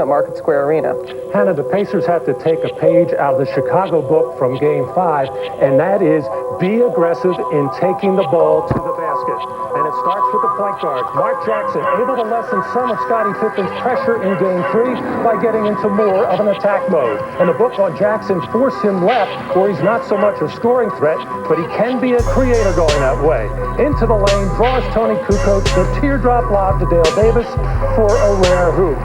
at Market Square Arena. Hannah, the Pacers have to take a page out of the Chicago book from Game 5, and that is be aggressive in taking the ball to the basket. And it starts with the point guard, Mark Jackson, able to lessen some of Scottie Pippen's pressure in Game 3 by getting into more of an attack mode. And the book on Jackson forced him left, where he's not so much a scoring threat, but he can be a creator going that way. Into the lane, draws Tony Kukoc, the teardrop lob to Dale Davis for a rare hoop.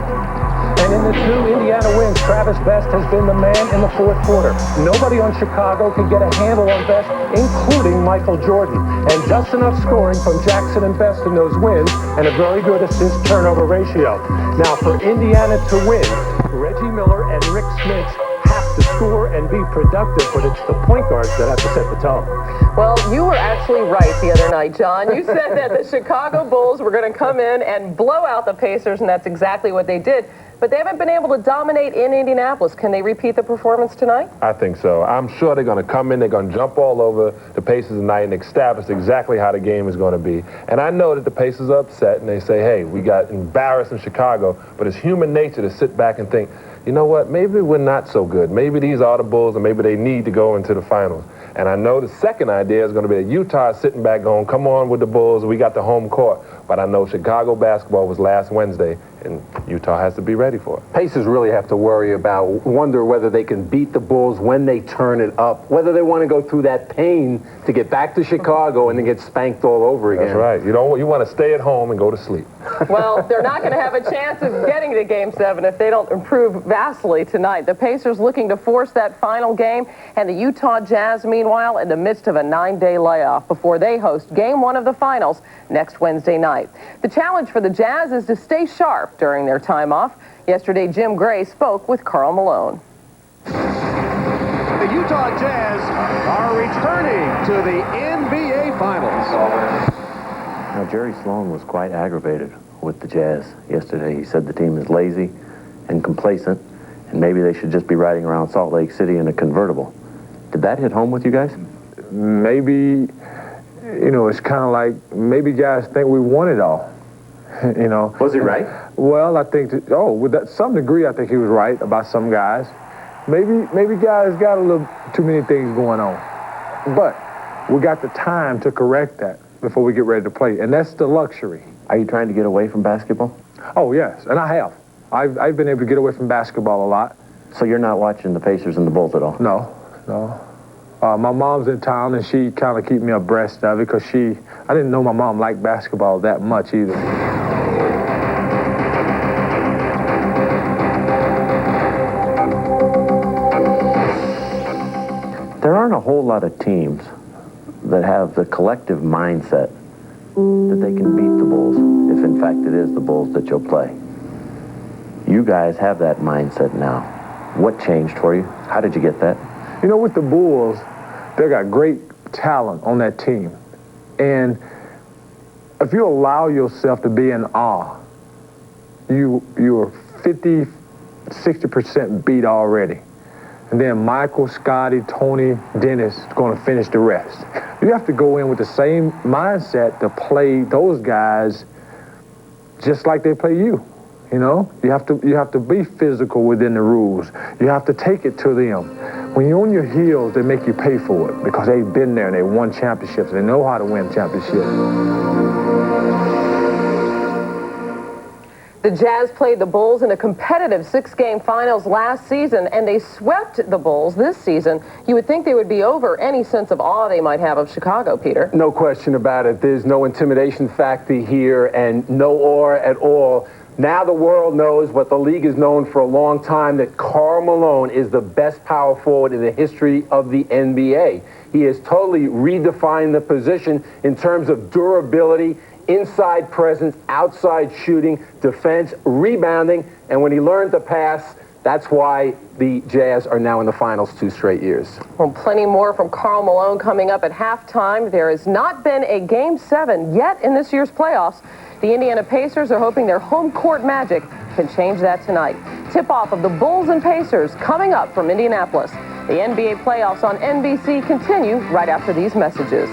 And in the 2 Indiana wins, Travis Best has been the man in the 4th quarter. Nobody on Chicago can get a handle on Best, including Michael Jordan. And just enough scoring from Jackson and Best in those wins, and a very good assist-turnover ratio. Now, for Indiana to win, Reggie Miller and Rick Smits have to score and be productive, but it's the point guards that have to set the tone. Well, you were actually right the other night, John. You said that the Chicago Bulls were going to come in and blow out the Pacers, and that's exactly what they did. But they haven't been able to dominate in Indianapolis. Can they repeat the performance tonight? I think so. I'm sure they're going to come in, they're going to jump all over the Pacers tonight and establish exactly how the game is going to be. And I know that the Pacers are upset and they say, hey, we got embarrassed in Chicago, but it's human nature to sit back and think, you know what, maybe we're not so good. Maybe these are the Bulls and maybe they need to go into the finals. And I know the second idea is going to be that Utah is sitting back going, come on with the Bulls, we got the home court. But I know Chicago basketball was last Wednesday, and Utah has to be ready for it. Pacers really have to wonder whether they can beat the Bulls when they turn it up, whether they want to go through that pain to get back to Chicago and then get spanked all over again. That's right. You want to stay at home and go to sleep. Well, they're not going to have a chance of getting to Game 7 if they don't improve vastly tonight. The Pacers looking to force that final game, and the Utah Jazz, meanwhile, in the midst of a 9-day layoff before they host Game 1 of the finals next Wednesday night. The challenge for the Jazz is to stay sharp during their time off. Yesterday, Jim Gray spoke with Karl Malone. The Utah Jazz are returning to the NBA Finals. Now, Jerry Sloan was quite aggravated with the Jazz yesterday. He said the team is lazy and complacent, and maybe they should just be riding around Salt Lake City in a convertible. Did that hit home with you guys? Maybe, it's kind of like maybe guys think we won it all. Was he right? Well, I think with some degree, I think he was right about some guys. Maybe guys got a little too many things going on, but we got the time to correct that before we get ready to play, and that's the luxury. Are you trying to get away from basketball? Oh yes, and I have. I've been able to get away from basketball a lot. So you're not watching the Pacers and the Bulls at all? No. My mom's in town, and she kind of keep me abreast of it because I didn't know my mom liked basketball that much either. There aren't a whole lot of teams that have the collective mindset that they can beat the Bulls, if in fact it is the Bulls that you'll play. You guys have that mindset now. What changed for you? How did you get that? With the Bulls, they got great talent on that team. And if you allow yourself to be in awe, you're 50, 60% beat already. And then Michael, Scottie, Tony, Dennis is going to finish the rest. You have to go in with the same mindset to play those guys just like they play you. You have to be physical within the rules. You have to take it to them. When you're on your heels, they make you pay for it because they've been there and they won championships. They know how to win championships. The Jazz played the Bulls in a competitive 6-game finals last season, and they swept the Bulls this season. You would think they would be over any sense of awe they might have of Chicago, Peter. No question about it. There's no intimidation factor here and no awe at all. Now the world knows what the league has known for a long time, that Karl Malone is the best power forward in the history of the NBA. He has totally redefined the position in terms of durability, inside presence, outside shooting, defense, rebounding, and when he learned to pass, that's why the Jazz are now in the finals 2 straight years. Well, plenty more from Karl Malone coming up at halftime. There has not been a Game 7 yet in this year's playoffs. The Indiana Pacers are hoping their home court magic can change that tonight. Tip-off of the Bulls and Pacers coming up from Indianapolis. The NBA playoffs on NBC continue right after these messages.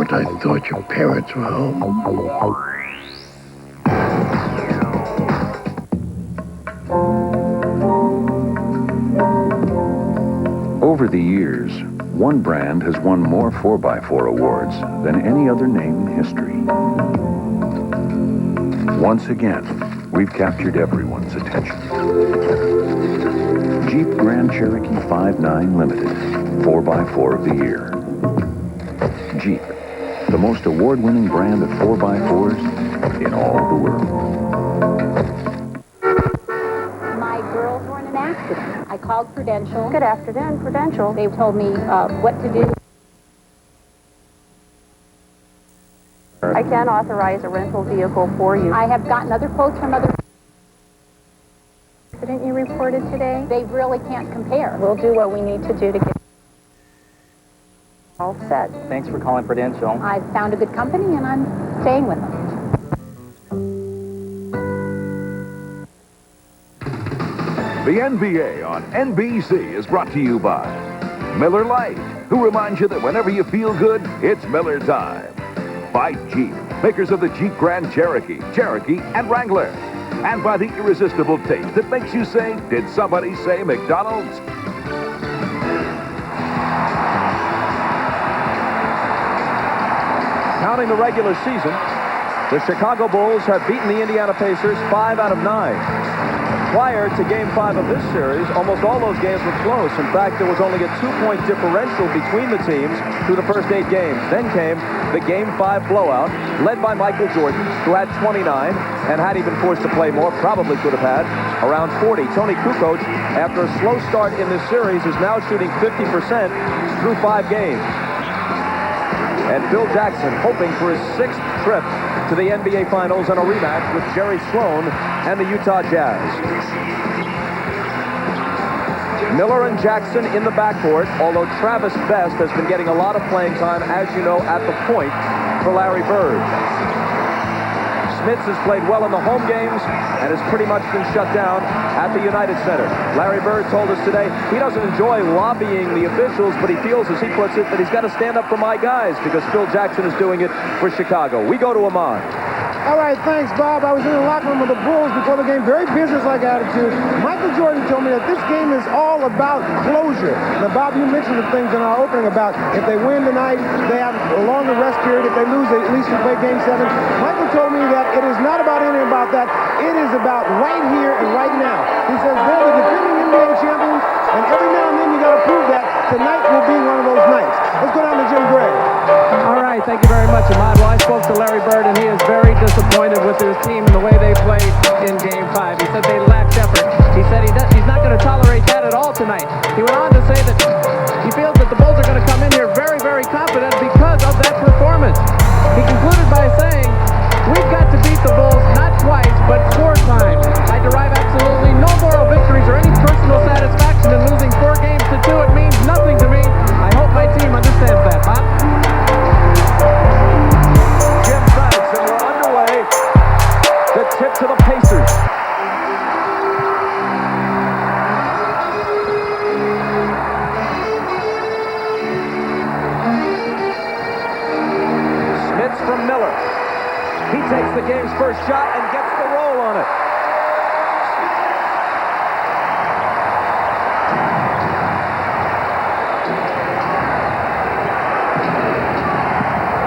report, I thought your parents were home. Over the years, one brand has won more 4x4 awards than any other name in history. Once again, we've captured everyone's attention. Jeep Grand Cherokee 5.9 Limited, 4x4 of the year. Jeep, the most award-winning brand of 4x4s in all the world. My girls were in an accident. I called Prudential. Good afternoon, Prudential. They told me what to do. I can authorize a rental vehicle for you. I have gotten other quotes from other... Didn't you reported today? They really can't compare. We'll do what we need to do to get all set. Thanks for calling Prudential. I've found a good company and I'm staying with them. The NBA on NBC is brought to you by Miller Lite, who reminds you that whenever you feel good, it's Miller time. By Jeep, makers of the Jeep Grand Cherokee, Cherokee, and Wrangler. And by the irresistible taste that makes you say, did somebody say McDonald's? Counting the regular season, the Chicago Bulls have beaten the Indiana Pacers 5 out of 9. Prior to Game 5 of this series, almost all those games were close. In fact, there was only a 2-point differential between the teams through the first 8 games. Then came the Game 5 blowout, led by Michael Jordan, who had 29, and had he been forced to play more, probably could have had around 40. Tony Kukoc, after a slow start in this series, is now shooting 50% through 5 games. And Phil Jackson hoping for his 6th trip to the NBA Finals and a rematch with Jerry Sloan and the Utah Jazz. Miller and Jackson in the backcourt, although Travis Best has been getting a lot of playing time, as you know, at the point for Larry Bird. Smits has played well in the home games and has pretty much been shut down at the United Center. Larry Bird told us today he doesn't enjoy lobbying the officials, but he feels, as he puts it, that he's got to stand up for my guys because Phil Jackson is doing it for Chicago. We go to Amon. All right, thanks, Bob. I was in the locker room of the Bulls before the game. Very business-like attitude. Michael Jordan told me that this game is all about closure. Now, Bob, you mentioned the things in our opening about if they win tonight, they have a longer rest period. If they lose, they at least can play Game 7. Michael told me that it is not about anything about that. It is about right here and right now. He says they're the defending NBA champions, and every now and then you got to prove that. Tonight will be one of those nights. Let's go down to Jim Gray. All right, thank you very much, Ahmad. Well, I spoke to Larry Bird, and he is very disappointed with his team and the way they played in Game 5. He said they lacked effort. He said he's not going to tolerate that at all tonight. He went on to say that he feels that the Bulls are going to come in here very, very confident because of that performance. He concluded by saying, we've got to beat the Bulls not twice, but 4 times. I derive absolutely no moral victories or any personal satisfaction in losing 4 games to 2. It means nothing to me. I hope my team understands that, Bob. Jim Banks, and we're underway. The tip to the Pacers. Smits from Miller. He takes the game's first shot and gets the roll on it.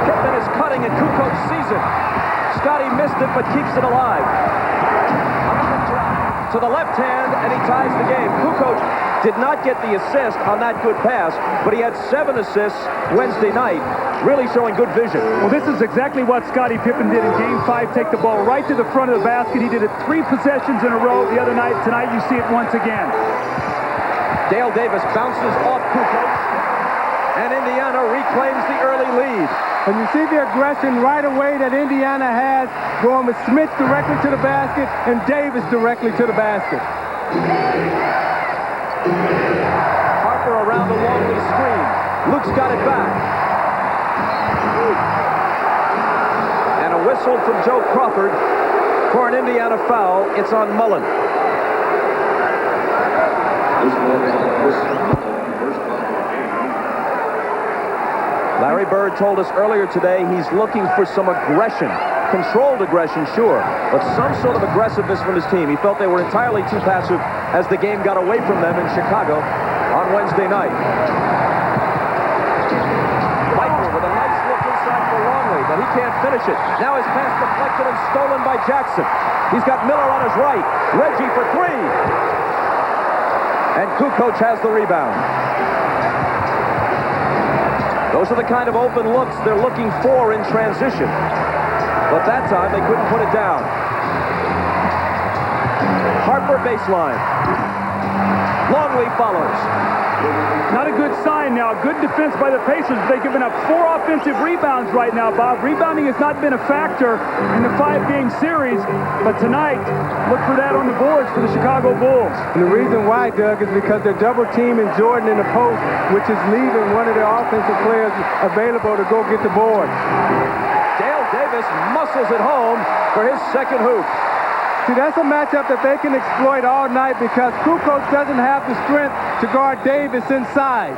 Pittman is cutting and Kukoc sees it. Scotty missed it but keeps it alive. Another drop to the left hand and he ties the game. Kukoc did not get the assist on that good pass, but he had 7 assists Wednesday night, really showing good vision. Well, this is exactly what Scottie Pippen did in Game 5, take the ball right to the front of the basket. He did it 3 possessions in a row the other night. Tonight, you see it once again. Dale Davis bounces off Kukoc, and Indiana reclaims the early lead. And you see the aggression right away that Indiana has, going with Smith directly to the basket and Davis directly to the basket. Harper around the wall with a screen. Luke's got it back. And a whistle from Joe Crawford for an Indiana foul. It's on Mullen. Larry Larry Bird told us earlier today he's looking for some aggression. Controlled aggression, sure, but some sort of aggressiveness from his team. He felt they were entirely too passive as the game got away from them in Chicago on Wednesday night. Michael with a nice look inside for Longley, but he can't finish it. Now his pass deflected and stolen by Jackson. He's got Miller on his right. Reggie for three. And Kukoc has the rebound. Those are the kind of open looks they're looking for in transition. But that time, they couldn't put it down. Harper baseline. Longley follows. Not a good sign now. Good defense by the Pacers. They've given up 4 offensive rebounds right now, Bob. Rebounding has not been a factor in the 5-game series. But tonight, look for that on the boards for the Chicago Bulls. And the reason why, Doug, is because they're double-teaming Jordan in the post, which is leaving one of their offensive players available to go get the board. Davis muscles it home for his second hoop. See, that's a matchup that they can exploit all night because Kukoc doesn't have the strength to guard Davis inside.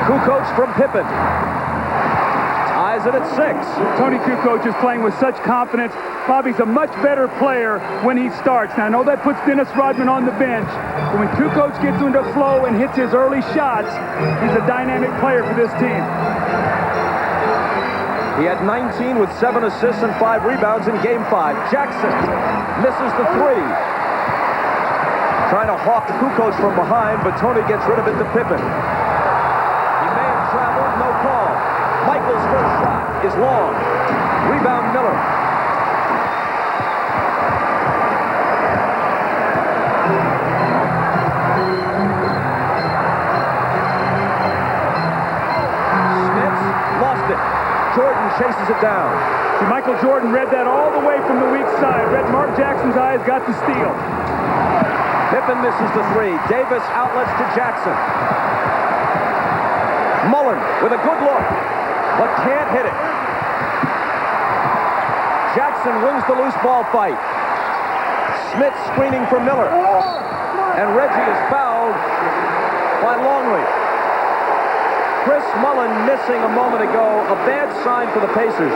Kukoc from Pippen. Ties it at 6. Tony Kukoc is playing with such confidence. Bobby's a much better player when he starts. Now, I know that puts Dennis Rodman on the bench, but when Kukoc gets into flow and hits his early shots, he's a dynamic player for this team. He had 19 with 7 assists and 5 rebounds in Game 5. Jackson misses the 3. Trying to hawk Kukoc from behind, but Tony gets rid of it to Pippen. He may have traveled, no call. Michael's first shot is long. Rebound Miller. Jordan chases it down. See, Michael Jordan read that all the way from the weak side. Read Mark Jackson's eyes, got the steal. Pippen misses the 3. Davis outlets to Jackson. Mullen with a good look, but can't hit it. Jackson wins the loose ball fight. Smith screening for Miller. And Reggie is fouled by Longley. Chris Mullen missing a moment ago, a bad sign for the Pacers.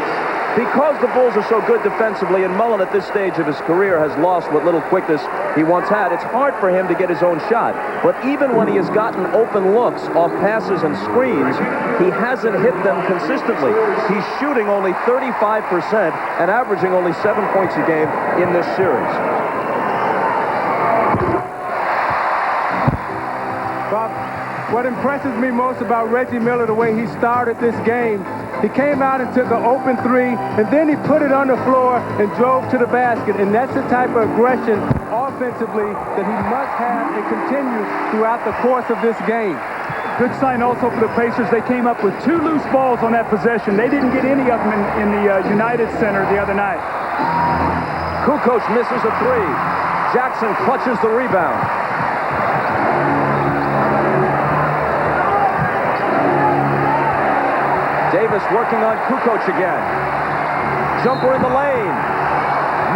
Because the Bulls are so good defensively, and Mullen at this stage of his career has lost what little quickness he once had, it's hard for him to get his own shot. But even when he has gotten open looks off passes and screens, he hasn't hit them consistently. He's shooting only 35% and averaging only 7 points a game in this series. Bob, what impresses me most about Reggie Miller, the way he started this game, he came out and took an open 3, and then he put it on the floor and drove to the basket. And that's the type of aggression offensively that he must have and continue throughout the course of this game. Good sign also for the Pacers. They came up with 2 loose balls on that possession. They didn't get any of them in the United Center the other night. Kukoc misses a 3. Jackson clutches the rebound. Davis working on Kukoc again. Jumper in the lane.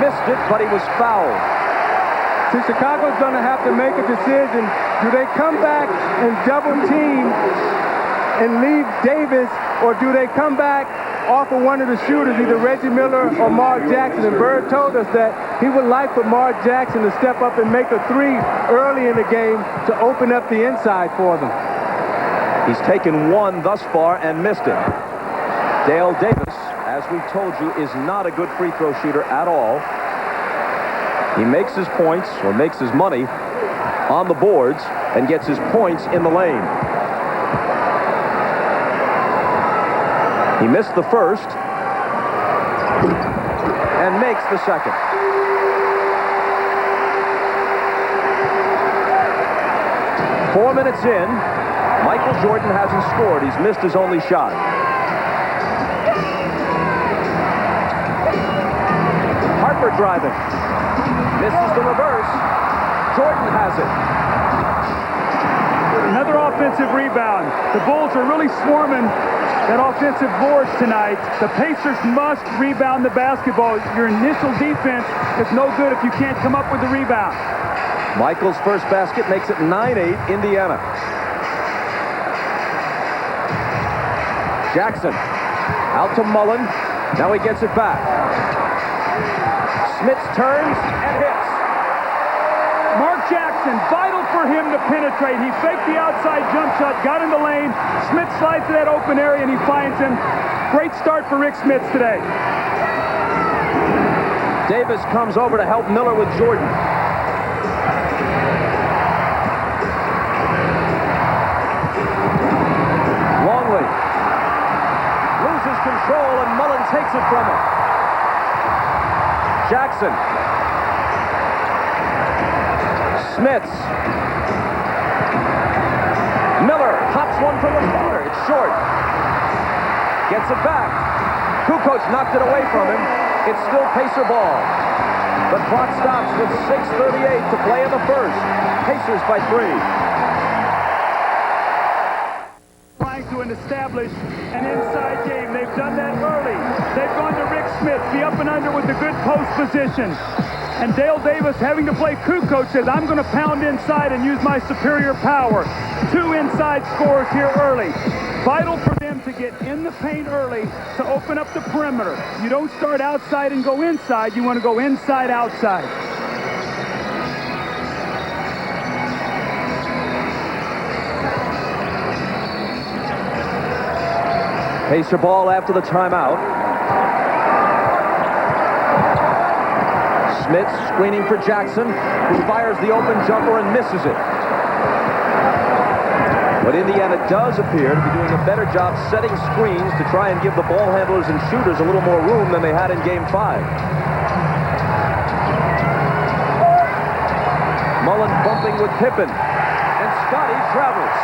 Missed it, but he was fouled. See, Chicago's going to have to make a decision. Do they come back and double team and leave Davis, or do they come back off of one of the shooters, either Reggie Miller or Mark Jackson? And Bird told us that he would like for Mark Jackson to step up and make a 3 early in the game to open up the inside for them. He's taken 1 thus far and missed it. Dale Davis, as we told you, is not a good free throw shooter at all. He makes his points, or makes his money, on the boards and gets his points in the lane. He missed the first and makes the second. Four minutes in, Michael Jordan hasn't scored. He's missed his only shot. Harper driving. Misses the reverse. Jordan has it. Another offensive rebound. The Bulls are really swarming that offensive boards tonight. The Pacers must rebound the basketball. Your initial defense is no good if you can't come up with the rebound. Michael's first basket makes it 9-8 Indiana. Jackson out to Mullen. Now he gets it back. Smits turns and hits. Mark Jackson, vital for him to penetrate. He faked the outside jump shot, got in the lane. Smits slides to that open area, and he finds him. Great start for Rick Smits today. Davis comes over to help Miller with Jordan. Longley loses control, and Mullen takes it from him. Jackson. Smits. Miller hops one from the corner. It's short. Gets it back. Kukoc knocked it away from him. It's still Pacer ball. The clock stops with 6:38 to play in the first. Pacers by 3. Trying to establish an inside game. They've done that early. They've gone to Rick Smith, the up and under with the good post position. And Dale Davis, having to play Kukoc, says, I'm going to pound inside and use my superior power. 2 inside scores here early. Vital for them to get in the paint early to open up the perimeter. You don't start outside and go inside. You want to go inside, outside. Pacer ball after the timeout. Smits screening for Jackson, who fires the open jumper and misses it. But Indiana does appear to be doing a better job setting screens to try and give the ball handlers and shooters a little more room than they had in Game 5. Mullen bumping with Pippen, and Scotty travels.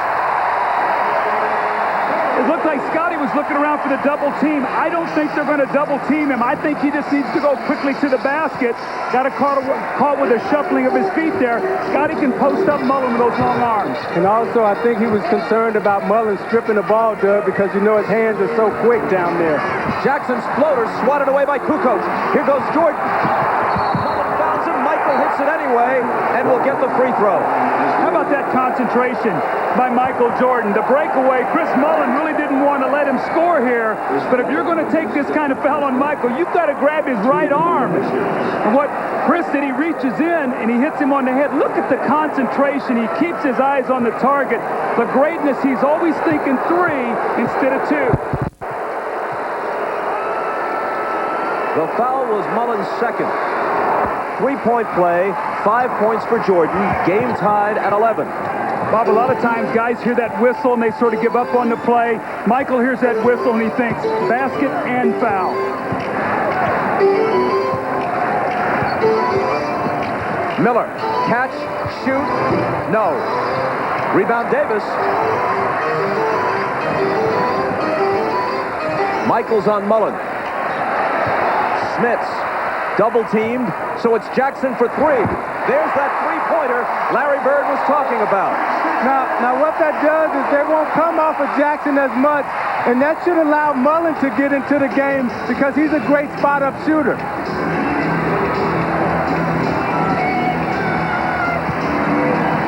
It looked like Scotty was looking around for the double team. I don't think they're going to double team him. I think he just needs to go quickly to the basket. Got a caught with a shuffling of his feet there. Scotty can post up Mullen with those long arms. And also, I think he was concerned about Mullen stripping the ball, Doug, because you know his hands are so quick down there. Jackson's floater swatted away by Kukoc. Here goes Jordan. Mullen fouls him. Michael hits it anyway, and will get the free throw. How about that concentration by Michael Jordan? The breakaway, Chris Mullen really didn't want to let him score here, but if you're going to take this kind of foul on Michael, you've got to grab his right arm. And what Chris did, he reaches in and he hits him on the head. Look at the concentration. He keeps his eyes on the target. The greatness, he's always thinking 3 instead of 2. The foul was Mullen's second. 3-point play, 5 points for Jordan. Game tied at 11. Bob, a lot of times guys hear that whistle and they sort of give up on the play. Michael hears that whistle and he thinks basket and foul. Miller, catch, shoot, no. Rebound Davis. Michael's on Mullen. Smits, double teamed, so it's Jackson for 3. There's that three-pointer Larry Bird was talking about. Now what that does is they won't come off of Jackson as much, and that should allow Mullen to get into the game because he's a great spot-up shooter.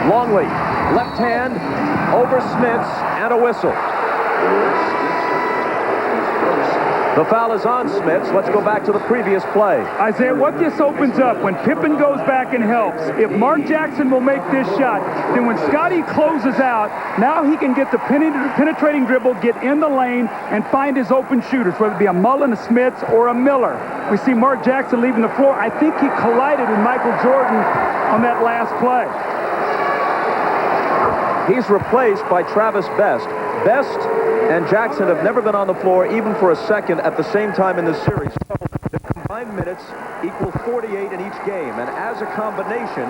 Longley, left hand, over Smits, and a whistle. The foul is on Smits. Let's go back to the previous play. Isaiah, what this opens up, when Pippen goes back and helps, if Mark Jackson will make this shot, then when Scotty closes out, now he can get the penetrating dribble, get in the lane, and find his open shooters, whether it be a Mullen, a Smits, or a Miller. We see Mark Jackson leaving the floor. I think he collided with Michael Jordan on that last play. He's replaced by Travis Best. Best and Jackson have never been on the floor even for a second at the same time in this series. So the combined minutes equal 48 in each game, and as a combination,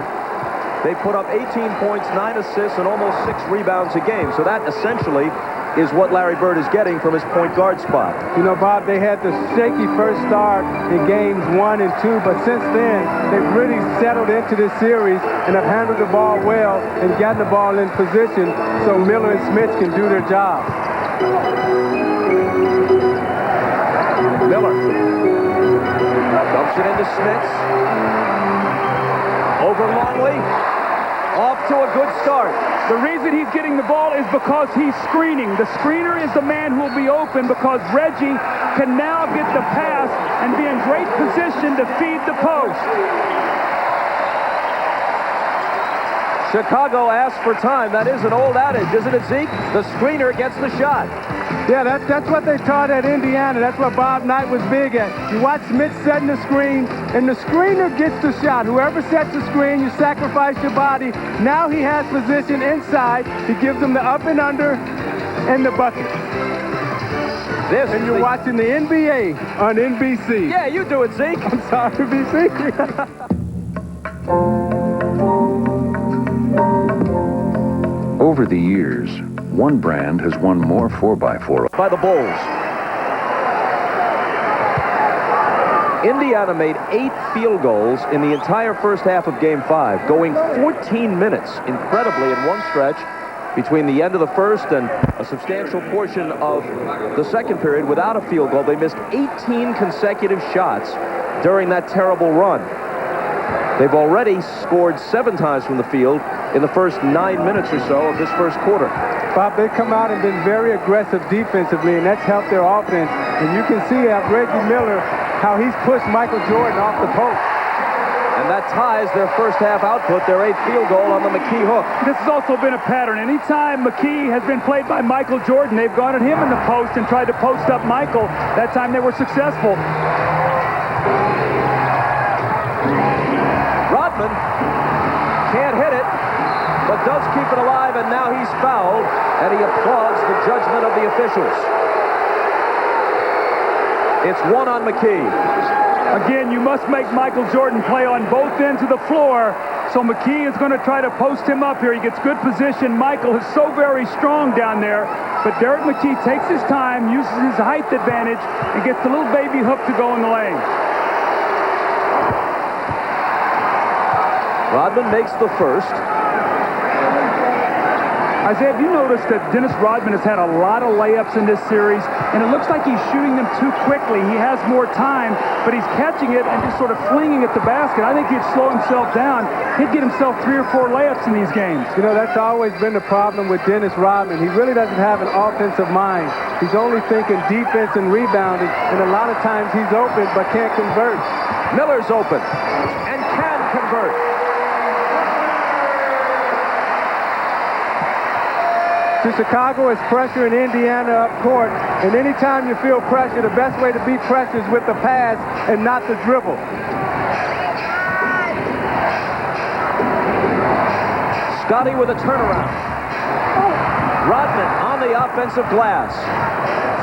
they put up 18 points, 9 assists, and almost 6 rebounds a game. So that essentially is what Larry Bird is getting from his point guard spot. You know, Bob, they had the shaky first start in games 1 and 2, but since then, they've really settled into this series and have handled the ball well and gotten the ball in position so Miller and Smith can do their job. Miller dumps it into Smits. Over Longley. Off to a good start. The reason he's getting the ball is because he's screening. The screener is the man who will be open because Reggie can now get the pass and be in great position to feed the post. Chicago asked for time. That is an old adage, isn't it, Zeke? The screener gets the shot. Yeah, that's what they taught at Indiana. That's what Bob Knight was big at. You watch Smith setting the screen, and the screener gets the shot. Whoever sets the screen, you sacrifice your body. Now he has position inside. He gives them the up and under and the bucket. And you're watching the NBA on NBC. Yeah, you do it, Zeke. I'm sorry, NBC. Over the years, one brand has won more 4x4 by the Bulls. Indiana made 8 field goals in the entire first half of Game 5, going 14 minutes, incredibly, in one stretch between the end of the first and a substantial portion of the second period without a field goal. They missed 18 consecutive shots during that terrible run. They've already scored 7 times from the field in the first 9 minutes or so of this first quarter. Bob, they come out and been very aggressive defensively, and that's helped their offense. And you can see at Reggie Miller how he's pushed Michael Jordan off the post. And that ties their first half output, their 8th field goal on the McKee hook. This has also been a pattern. Anytime McKee has been played by Michael Jordan, they've gone at him in the post and tried to post up Michael. That time they were successful. Rodman can't hit it, but does keep it alive, and now he's fouled, and he applauds the judgment of the officials. It's 1 on McKee. Again, you must make Michael Jordan play on both ends of the floor, so McKee is going to try to post him up here. He gets good position. Michael is so very strong down there, but Derek McKee takes his time, uses his height advantage, and gets the little baby hook to go in the lane. Rodman makes the first. Isaiah, have you noticed that Dennis Rodman has had a lot of layups in this series, and it looks like he's shooting them too quickly. He has more time, but he's catching it and just sort of flinging at the basket. I think he'd slow himself down. He'd get himself 3 or 4 layups in these games. You know, that's always been the problem with Dennis Rodman. He really doesn't have an offensive mind. He's only thinking defense and rebounding, and a lot of times he's open but can't convert. Miller's open and can convert. To Chicago is pressure in Indiana up court, and anytime you feel pressure, the best way to beat pressure is with the pass and not the dribble. Scotty with a turnaround. Rodman on the offensive glass.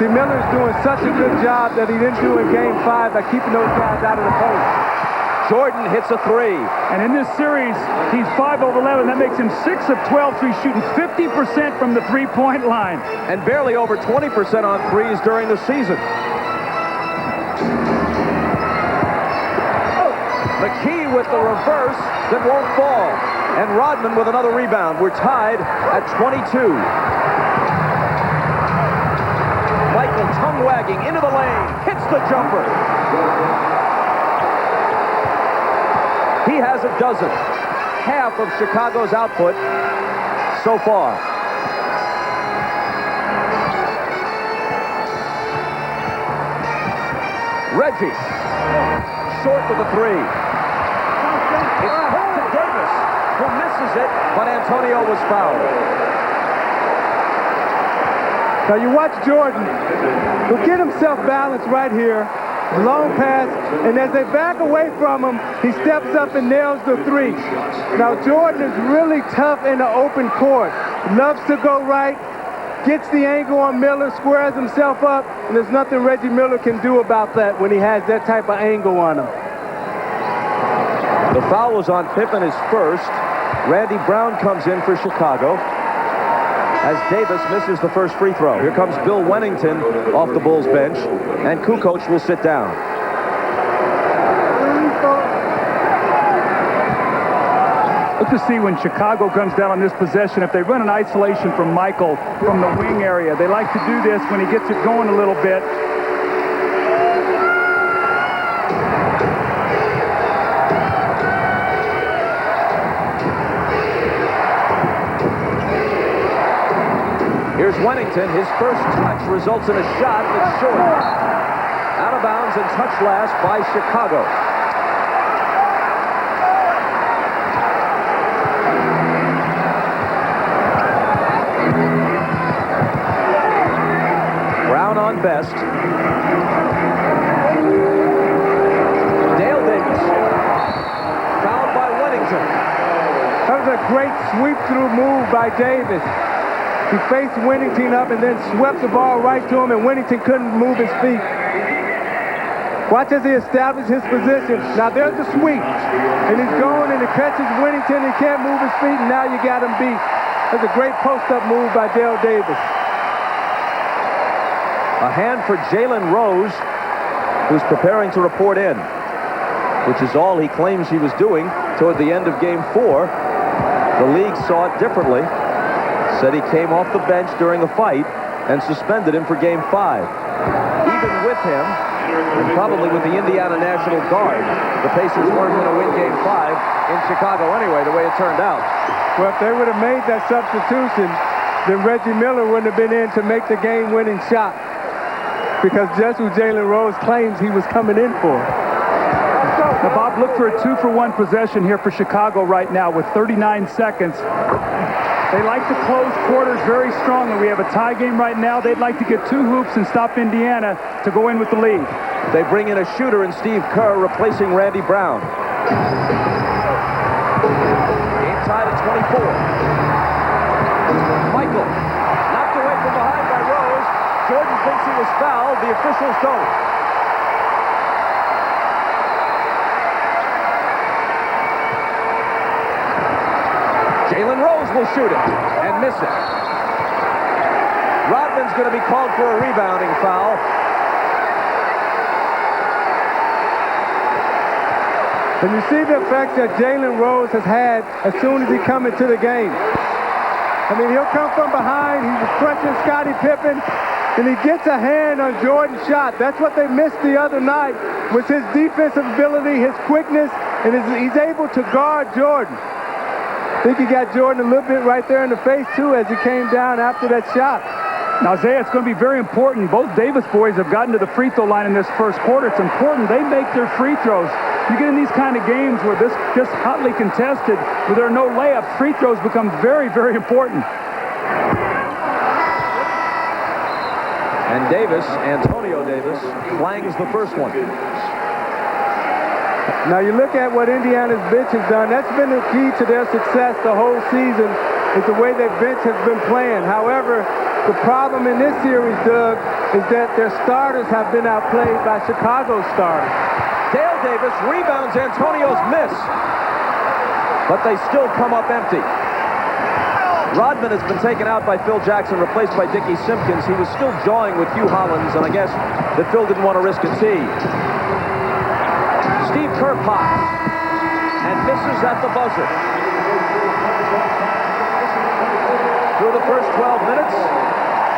See, Miller's doing such a good job that he didn't do in Game 5 by keeping those guys out of the post. Jordan hits a 3. And in this series, he's 5 of 11. That makes him 6 of 12. So he's shooting 50% from the three-point line. And barely over 20% on threes during the season. McKee with the reverse that won't fall. And Rodman with another rebound. We're tied at 22. Michael tongue-wagging into the lane. Hits the jumper. He has a dozen. Half of Chicago's output so far. Reggie. Short with a 3. It's caught to Davis, who misses it, but Antonio was fouled. Now you watch Jordan. He'll get himself balanced right here. Long pass, and as they back away from him, he steps up and nails the 3. Now Jordan is really tough in the open court. Loves to go right, gets the angle on Miller, squares himself up, and there's nothing Reggie Miller can do about that when he has that type of angle on him. The foul was on Pippen, his first. Randy Brown comes in for Chicago as Davis misses the first free throw. Here comes Bill Wennington off the Bulls bench, and Kukoc will sit down. Look to see when Chicago comes down on this possession, if they run an isolation from Michael from the wing area. They like to do this when he gets it going a little bit. Here's Wennington. His first touch results in a shot that's short. Out of bounds and touched last by Chicago. Brown on Best. Dale Davis. Fouled by Wennington. That was a great sweep-through move by Davis. He faced Wennington up and then swept the ball right to him, and Wennington couldn't move his feet. Watch as he established his position. Now there's the sweep. And he's going and he catches Wennington. He can't move his feet, and now you got him beat. That's a great post-up move by Dale Davis. A hand for Jalen Rose, who's preparing to report in, which is all he claims he was doing toward the end of Game 4. The league saw it differently. Said he came off the bench during the fight and suspended him for Game 5. Even with him, and probably with the Indiana National Guard, the Pacers weren't going to win Game 5 in Chicago anyway, the way it turned out. Well, if they would have made that substitution, then Reggie Miller wouldn't have been in to make the game-winning shot, because just who Jalen Rose claims he was coming in for. Now, Bob, look for a 2-for-1 possession here for Chicago right now with 39 seconds. They like to close quarters very strongly. We have a tie game right now. They'd like to get 2 hoops and stop Indiana to go in with the lead. They bring in a shooter in Steve Kerr, replacing Randy Brown. Game tied at 24. Michael, knocked away from behind by Rose. Jordan thinks he was fouled. The officials don't. Jalen Rose will shoot it and miss it. Rodman's going to be called for a rebounding foul. And you see the effect that Jalen Rose has had as soon as he comes into the game. I mean, he'll come from behind. He was crushing Scottie Pippen, and he gets a hand on Jordan's shot. That's what they missed the other night, was his defensive ability, his quickness, and he's able to guard Jordan. I think he got Jordan a little bit right there in the face, too, as he came down after that shot. Now, Isaiah, it's going to be very important. Both Davis boys have gotten to the free throw line in this first quarter. It's important they make their free throws. You get in these kind of games where this just hotly contested, where there are no layups, free throws become very, very important. And Davis, Antonio Davis, clangs the first one. Now you look at what Indiana's bench has done. That's been the key to their success the whole season, is the way their bench has been playing. However, the problem in this series, Doug, is that their starters have been outplayed by Chicago's starters. Dale Davis rebounds Antonio's miss, but they still come up empty. Rodman has been taken out by Phil Jackson, replaced by Dickie Simpkins. He was still jawing with Hugh Hollins, and I guess that Phil didn't want to risk a tee. Steve Kerr pops and misses at the buzzer. Through the first 12 minutes,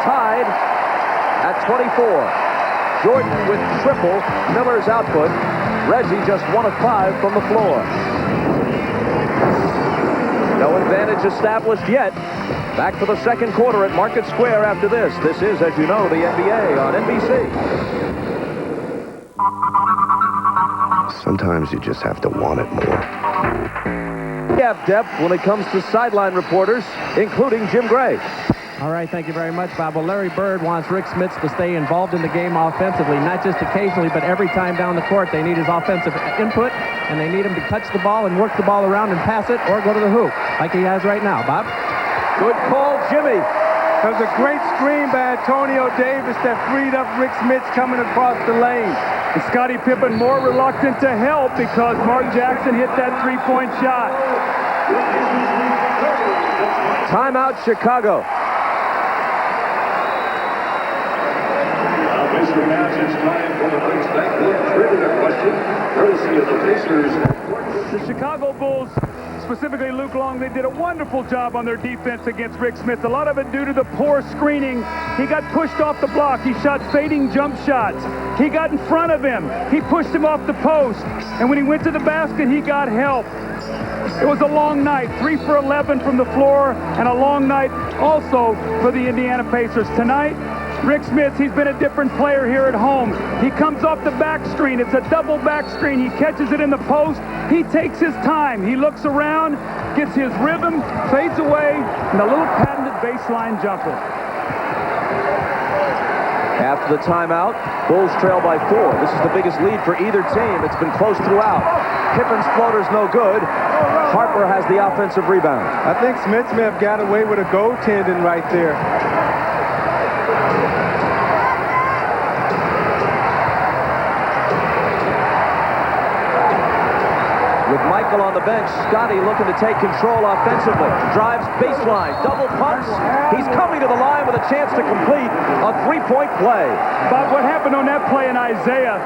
tied at 24. Jordan with triple Miller's output. Reggie just 1 of 5 from the floor. No advantage established yet. Back for the second quarter at Market Square after this. This is, as you know, the NBA on NBC. Sometimes you just have to want it more. We have depth when it comes to sideline reporters, including Jim Gray. All right, thank you very much, Bob. Well, Larry Bird wants Rick Smits to stay involved in the game offensively, not just occasionally, but every time down the court. They need his offensive input, and they need him to touch the ball and work the ball around and pass it or go to the hoop, like he has right now. Bob? Good call, Jimmy. That was a great screen by Antonio Davis that freed up Rick Smits coming across the lane. And Scottie Pippen more reluctant to help because Mark Jackson hit that three-point shot. Timeout, Chicago. Mr. Match, it's time for the Big Backcourt Trivia question, courtesy of the Pacers. The Chicago Bulls, specifically Luke Long, they did a wonderful job on their defense against Rick Smits. A lot of it due to the poor screening. He got pushed off the block. He shot fading jump shots. He got in front of him. He pushed him off the post. And when he went to the basket, he got help. It was a long night, 3 for 11 from the floor, and a long night also for the Indiana Pacers. Tonight, Rick Smith, he's been a different player here at home. He comes off the back screen. It's a double back screen. He catches it in the post. He takes his time. He looks around, gets his rhythm, fades away, and a little patented baseline jumper. After the timeout, Bulls trail by 4. This is the biggest lead for either team. It's been close throughout. Pippen's floater's no good. Harper has the offensive rebound. I think Smith got away with a goaltending right there. With Michael on the bench, Scotty looking to take control offensively. Drives baseline, double pumps. He's coming to the line with a chance to complete a three-point play. Bob, what happened on that play in Isaiah?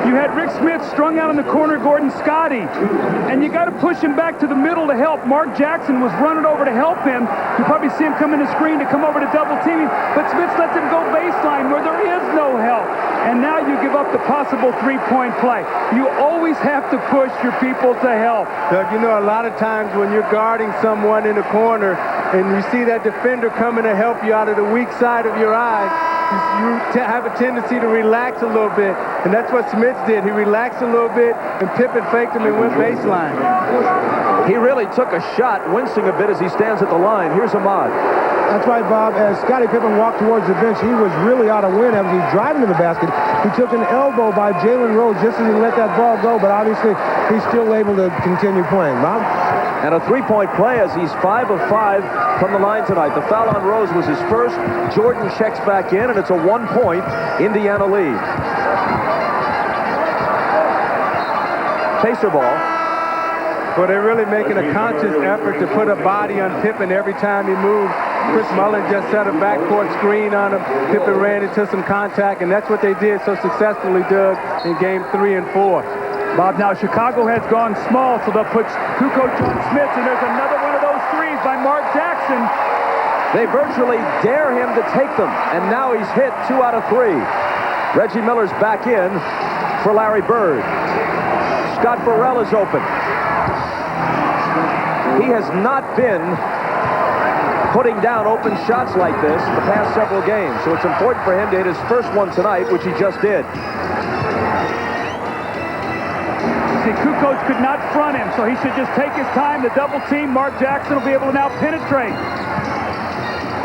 You had Rick Smith strung out in the corner, Gordon Scotty, and you got to push him back to the middle to help. Mark Jackson was running over to help him. You probably see him come in the screen to come over to double team, but Smith lets him go baseline where there is no help. And now you give up the possible three-point play. You always have to push your people to help. Doug, you know, a lot of times when you're guarding someone in the corner and you see that defender coming to help you out of the weak side of your eye, you have a tendency to relax a little bit. And that's what Smith did. He relaxed a little bit, and Pippen faked him and went baseline. He really took a shot, wincing a bit as he stands at the line. Here's Ahmad. That's right, Bob. As Scottie Pippen walked towards the bench, he was really out of wind as he was driving to the basket. He took an elbow by Jalen Rose just as he let that ball go, but obviously he's still able to continue playing. Bob? And a three-point play as he's 5 of 5 from the line tonight. The foul on Rose was his first. Jordan checks back in, and it's a one-point Indiana lead. Pacer ball. Well, they're really making a conscious effort to put a body on Pippen every time he moves. Chris Mullin just set a backcourt screen on him. Pippen ran into some contact, and that's what they did so successfully, Doug, in game 3 and 4. Bob, now Chicago has gone small, so they'll put Kukoc on Smith, and there's another one of those threes by Mark Jackson. They virtually dare him to take them, and now he's hit 2 out of 3. Reggie Miller's back in for Larry Bird. Scott Burrell is open. He has not been putting down open shots like this the past several games, so it's important for him to hit his first one tonight, which he just did. See, Kukoc could not front him, so he should just take his time to double team. Mark Jackson will be able to now penetrate.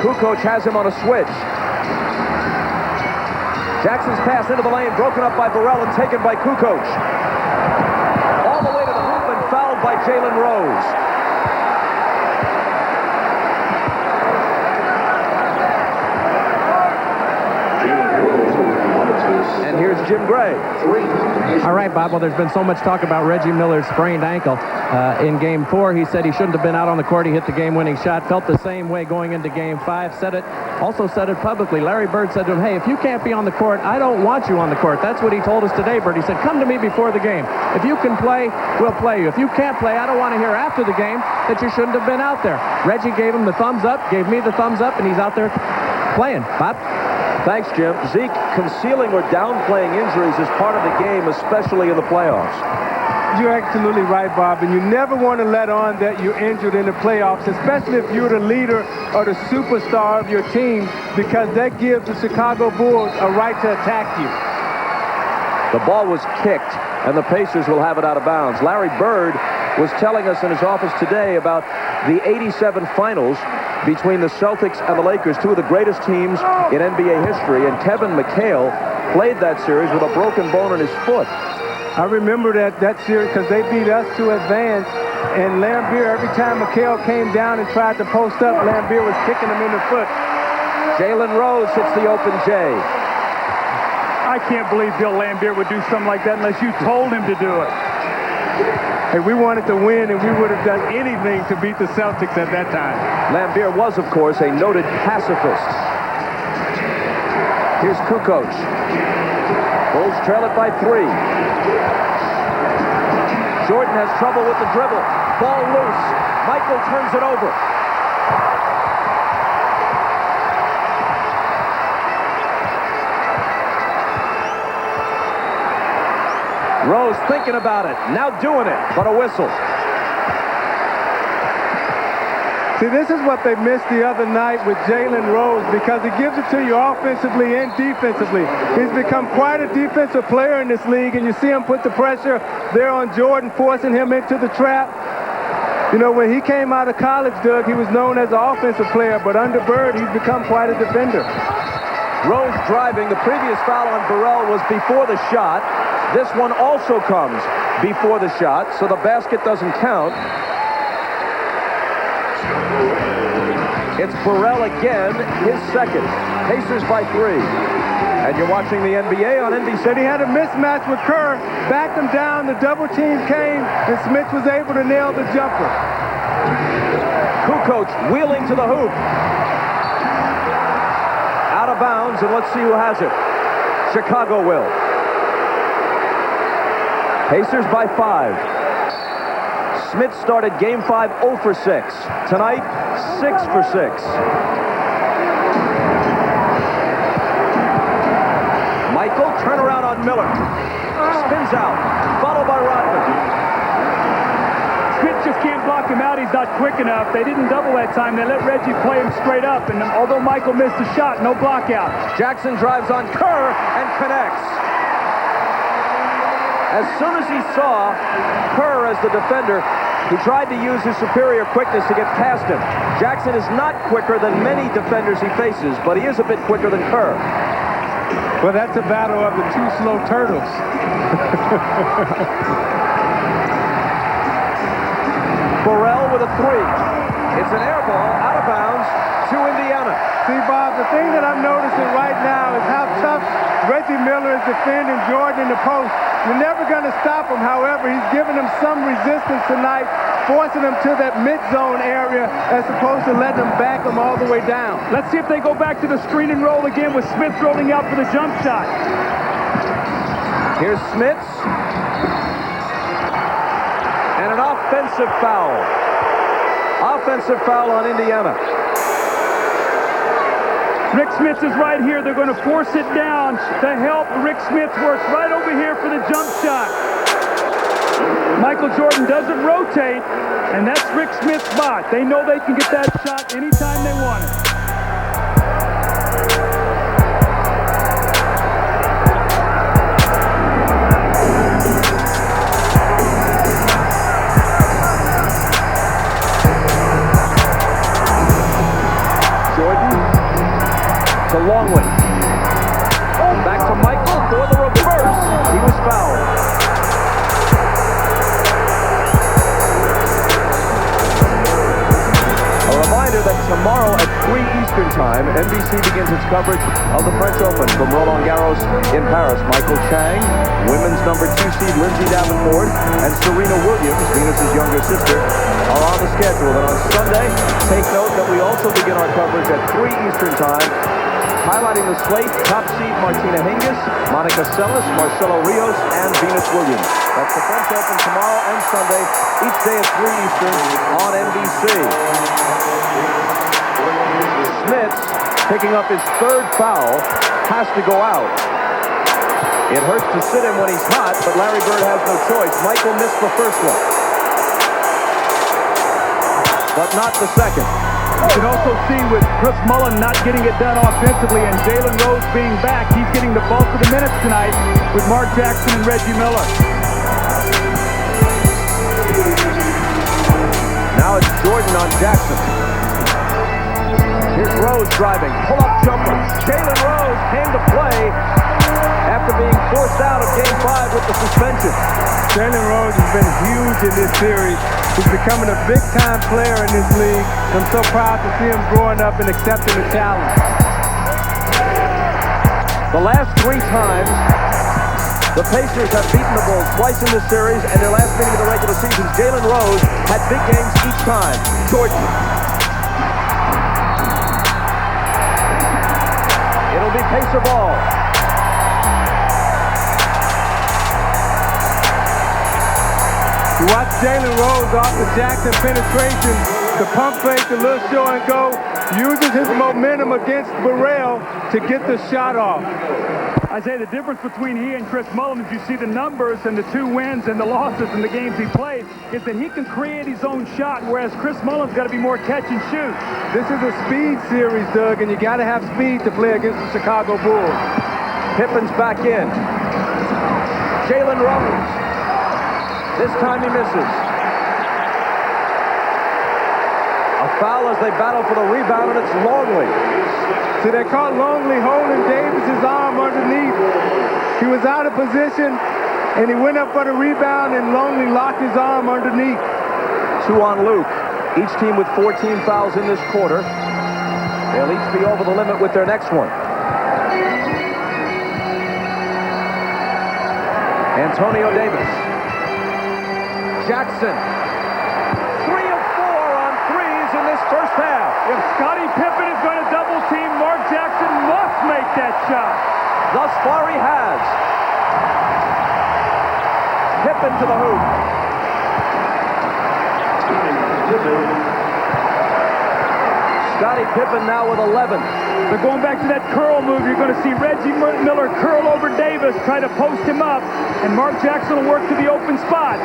Kukoc has him on a switch. Jackson's pass into the lane, broken up by Burrell and taken by Kukoc. All the way to the hoop and fouled by Jalen Rose. And here's Jim Gray. All right, Bob. Well, there's been so much talk about Reggie Miller's sprained ankle. In Game 4, he said he shouldn't have been out on the court. He hit the game-winning shot. Felt the same way going into Game 5. Also said it publicly. Larry Bird said to him, hey, if you can't be on the court, I don't want you on the court. That's what he told us today, Bird. He said, come to me before the game. If you can play, we'll play you. If you can't play, I don't want to hear after the game that you shouldn't have been out there. Reggie gave him the thumbs up, gave me the thumbs up, and he's out there playing. Bob? Thanks, Jim. Zeke, concealing or downplaying injuries is part of the game, especially in the playoffs. You're absolutely right, Bob, and you never want to let on that you're injured in the playoffs, especially if you're the leader or the superstar of your team, because that gives the Chicago Bulls a right to attack you. The ball was kicked, and the Pacers will have it out of bounds. Larry Bird was telling us in his office today about the '87 finals between the Celtics and the Lakers, two of the greatest teams in NBA history, and Kevin McHale played that series with a broken bone in his foot. I remember that series because they beat us to advance, and Lambeer, every time McHale came down and tried to post up, Lambeer was kicking him in the foot. Jalen Rose hits the open J. I can't believe Bill Lambeer would do something like that unless you told him to do it. Hey, we wanted to win, and we would have done anything to beat the Celtics at that time. Lambeer was, of course, a noted pacifist. Here's Kukoc. Bulls trail it by 3. Jordan has trouble with the dribble. Ball loose. Michael turns it over. Rose thinking about it. Now doing it, but a whistle. See, this is what they missed the other night with Jalen Rose, because he gives it to you offensively and defensively. He's become quite a defensive player in this league, and you see him put the pressure there on Jordan, forcing him into the trap. You know, when he came out of college, Doug, he was known as an offensive player, but under Bird, he's become quite a defender. Rose driving. The previous foul on Burrell was before the shot. This one also comes before the shot, so the basket doesn't count. It's Burrell again, his second. Pacers by 3. And you're watching the NBA on NBC. Said he had a mismatch with Kerr, backed him down, the double team came, and Smith was able to nail the jumper. Kukoc wheeling to the hoop. Out of bounds, and let's see who has it. Chicago will. Pacers by 5. Smith started Game 5 0 for 6. Tonight, 6 for 6. Michael, turnaround on Miller. Spins out, followed by Rodman. Smith just can't block him out. He's not quick enough. They didn't double that time. They let Reggie play him straight up. And although Michael missed the shot, no block out. Jackson drives on Kerr and connects. As soon as he saw Kerr as the defender, he tried to use his superior quickness to get past him. Jackson is not quicker than many defenders he faces, but he is a bit quicker than Kerr. Well, that's a battle of the two slow turtles. Burrell with a 3. It's an air ball out of bounds to Indiana. See, Bob, the thing that I'm noticing right now is how tough Reggie Miller is defending Jordan in the post. You're never going to stop him. However, he's giving him some resistance tonight, forcing him to that mid-zone area as opposed to letting him back him all the way down. Let's see if they go back to the screen and roll again with Smith rolling out for the jump shot. Here's Smits. And an offensive foul. Offensive foul on Indiana. Rick Smith is right here. They're going to force it down to help. Rick Smith works right over here for the jump shot. Michael Jordan doesn't rotate, and that's Rick Smith's spot. They know they can get that shot anytime they want it. To Longley. Back to Michael for the reverse. He was fouled. A reminder that tomorrow at 3 Eastern Time, NBC begins its coverage of the French Open from Roland Garros in Paris. Michael Chang, women's number 2 seed Lindsay Davenport, and Serena Williams, Venus's younger sister, are on the schedule. And on Sunday, take note that we also begin our coverage at 3 Eastern Time, highlighting the slate, top seed Martina Hingis, Monica Seles, Marcelo Rios, and Venus Williams. That's the French Open tomorrow and Sunday, each day at 3 Eastern on NBC. Smith, picking up his 3rd foul, has to go out. It hurts to sit him when he's hot, but Larry Bird has no choice. Michael missed the first one, but not the second. You can also see with Chris Mullen not getting it done offensively and Jalen Rose being back, he's getting the bulk of the minutes tonight with Mark Jackson and Reggie Miller. Now it's Jordan on Jackson. Here's Rose driving, pull-up jumper. Jalen Rose came to play after being forced out of Game 5 with the suspension. Jalen Rose has been huge in this series. He's becoming a big-time player in this league. I'm so proud to see him growing up and accepting the challenge. The last 3 times, the Pacers have beaten the Bulls twice in this series, and their last meeting of the regular season, Jalen Rose had big games each time. Jordan. It'll be Pacer ball. You watch Jalen Rose off the Jackson penetration, the pump fake, the little show and go. uses his momentum against Burrell to get the shot off. I say the difference between he and Chris Mullin, as you see the numbers and the 2 wins and the losses in the games he played, is that he can create his own shot, whereas Chris Mullin's got to be more catch and shoot. This is a speed series, Doug, and you got to have speed to play against the Chicago Bulls. Pippen's back in. Jalen Rose. This time he misses. A foul as they battle for the rebound, and it's Longley. See, they caught Longley holding Davis's arm underneath. He was out of position, and he went up for the rebound, and Longley locked his arm underneath. 2 on Luke. Each team with 14 fouls in this quarter. They'll each be over the limit with their next one. Antonio Davis. Jackson. 3 of 4 on threes in this first half. If Scottie Pippen is going to double team, Mark Jackson must make that shot. Thus far he has. Pippen to the hoop. Scottie Pippen now with 11. They're going back to that curl move. You're going to see Reggie Miller curl over Davis, try to post him up, and Mark Jackson will work to the open spot.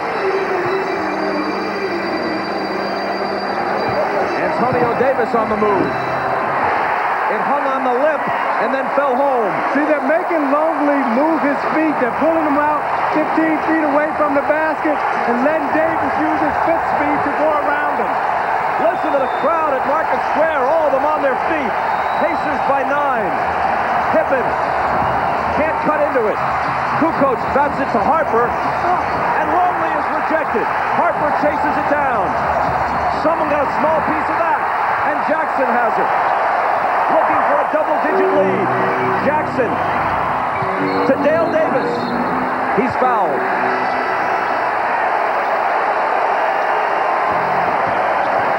Antonio Davis on the move. It hung on the lip and then fell home. See, they're making Longley move his feet. They're pulling him out 15 feet away from the basket and letting Davis use his foot speed to go around him. Listen to the crowd at Market Square, all of them on their feet. Pacers by 9. Pippen can't cut into it. Kukoc bats it to Harper, and Longley is rejected. Harper chases it down. Someone got a small piece of that, and Jackson has it. Looking for a double-digit lead. Jackson to Dale Davis. He's fouled.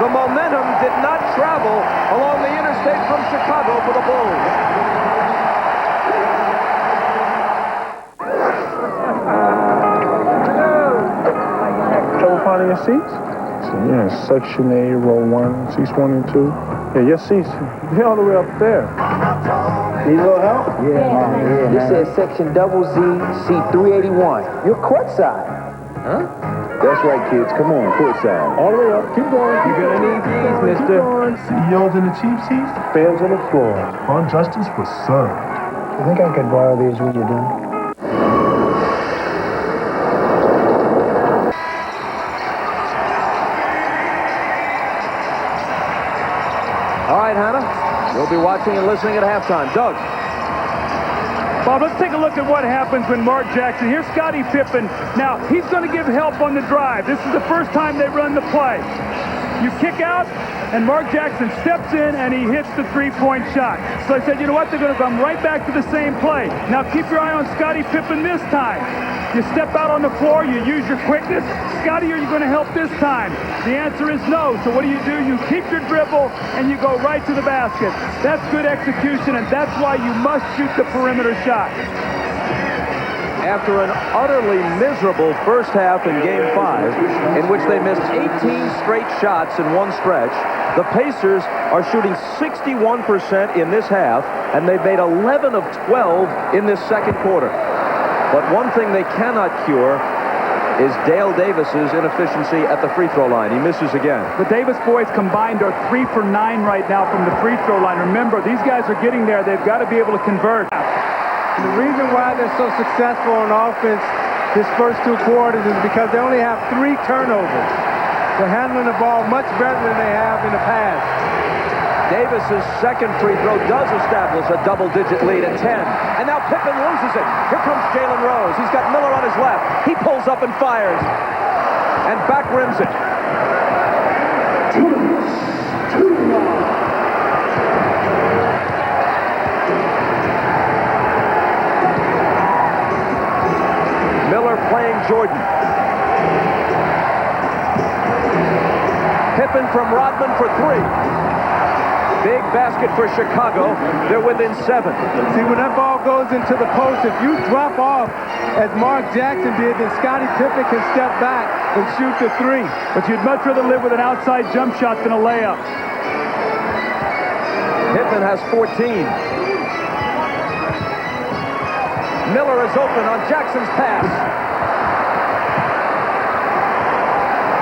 The momentum did not travel along the interstate from Chicago for the Bulls. Trouble finding your seats? So, yeah, Section A, row 1, seats 1 and 2. Yeah, your seats, they're all the way up there. Need a little help? Yeah. This says Section Double Z, seat 381. You're courtside. Huh? That's right, kids. Come on, courtside. All the way up. Keep going. You're gonna need these, mister. CEOs in the cheap seats, fans on the floor. On justice was served. You think I could borrow these when you're done? All right, Hannah. You'll be watching and listening at halftime. Doug. Bob, let's take a look at what happens when Mark Jackson, here's Scottie Pippen. Now, he's going to give help on the drive. This is the first time they run the play. You kick out, and Mark Jackson steps in, and he hits the three-point shot. So I said, you know what, they're going to come right back to the same play. Now, keep your eye on Scottie Pippen this time. You step out on the floor, you use your quickness. Scottie, are you going to help this time? The answer is no. So what do? You keep your dribble, and you go right to the basket. That's good execution, and that's why you must shoot the perimeter shot. After an utterly miserable first half in Game 5, in which they missed 18 straight shots in one stretch, the Pacers are shooting 61% in this half, and they've made 11 of 12 in this second quarter. But one thing they cannot cure is Dale Davis's inefficiency at the free throw line. He misses again. The Davis boys combined are 3 for 9 right now from the free throw line. Remember, these guys are getting there. They've got to be able to convert. The reason why they're so successful on offense this first 2 quarters is because they only have 3 turnovers. They're handling the ball much better than they have in the past. Davis's second free throw does establish a double-digit lead at 10. And now Pippen loses it. Here comes Jalen Rose. He's got Miller on his left. He pulls up and fires. And back rims it. Miller playing Jordan. Pippen from Rodman for 3. Big basket for Chicago. They're within 7. See, when that ball goes into the post, if you drop off, as Mark Jackson did, then Scottie Pippen can step back and shoot the 3. But you'd much rather live with an outside jump shot than a layup. Pippen has 14. Miller is open on Jackson's pass.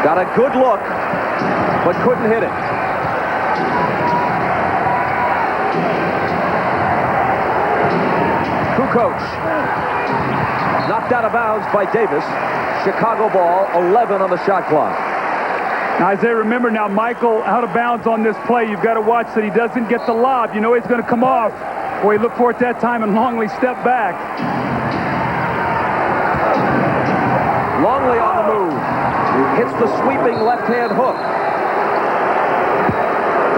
Got a good look, but couldn't hit it. Kukoc. Knocked out of bounds by Davis. Chicago ball, 11 on the shot clock. Now, Isaiah, remember now, Michael out of bounds on this play. You've got to watch that he doesn't get the lob. You know he's going to come off. Boy, look for it that time, and Longley stepped back. Longley on the move. Hits the sweeping left-hand hook.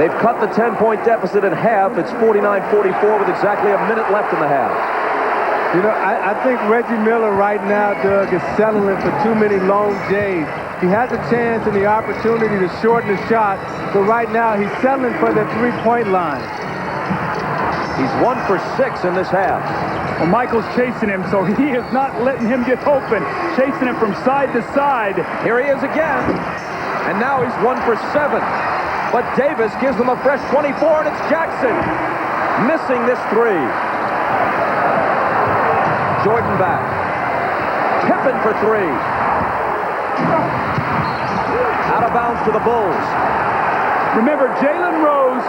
They've cut the 10-point deficit in half. It's 49-44 with exactly a minute left in the half. You know, I think Reggie Miller right now, Doug, is settling for too many long J's. He has a chance and the opportunity to shorten the shot, but right now he's settling for the three-point line. He's 1 for 6 in this half. Well, Michael's chasing him, so he is not letting him get open. Chasing him from side to side. Here he is again. And now he's 1 for 7. But Davis gives them a fresh 24, and it's Jackson missing this three. Jordan back. Pippen for 3. Out of bounds to the Bulls. Remember, Jalen Rose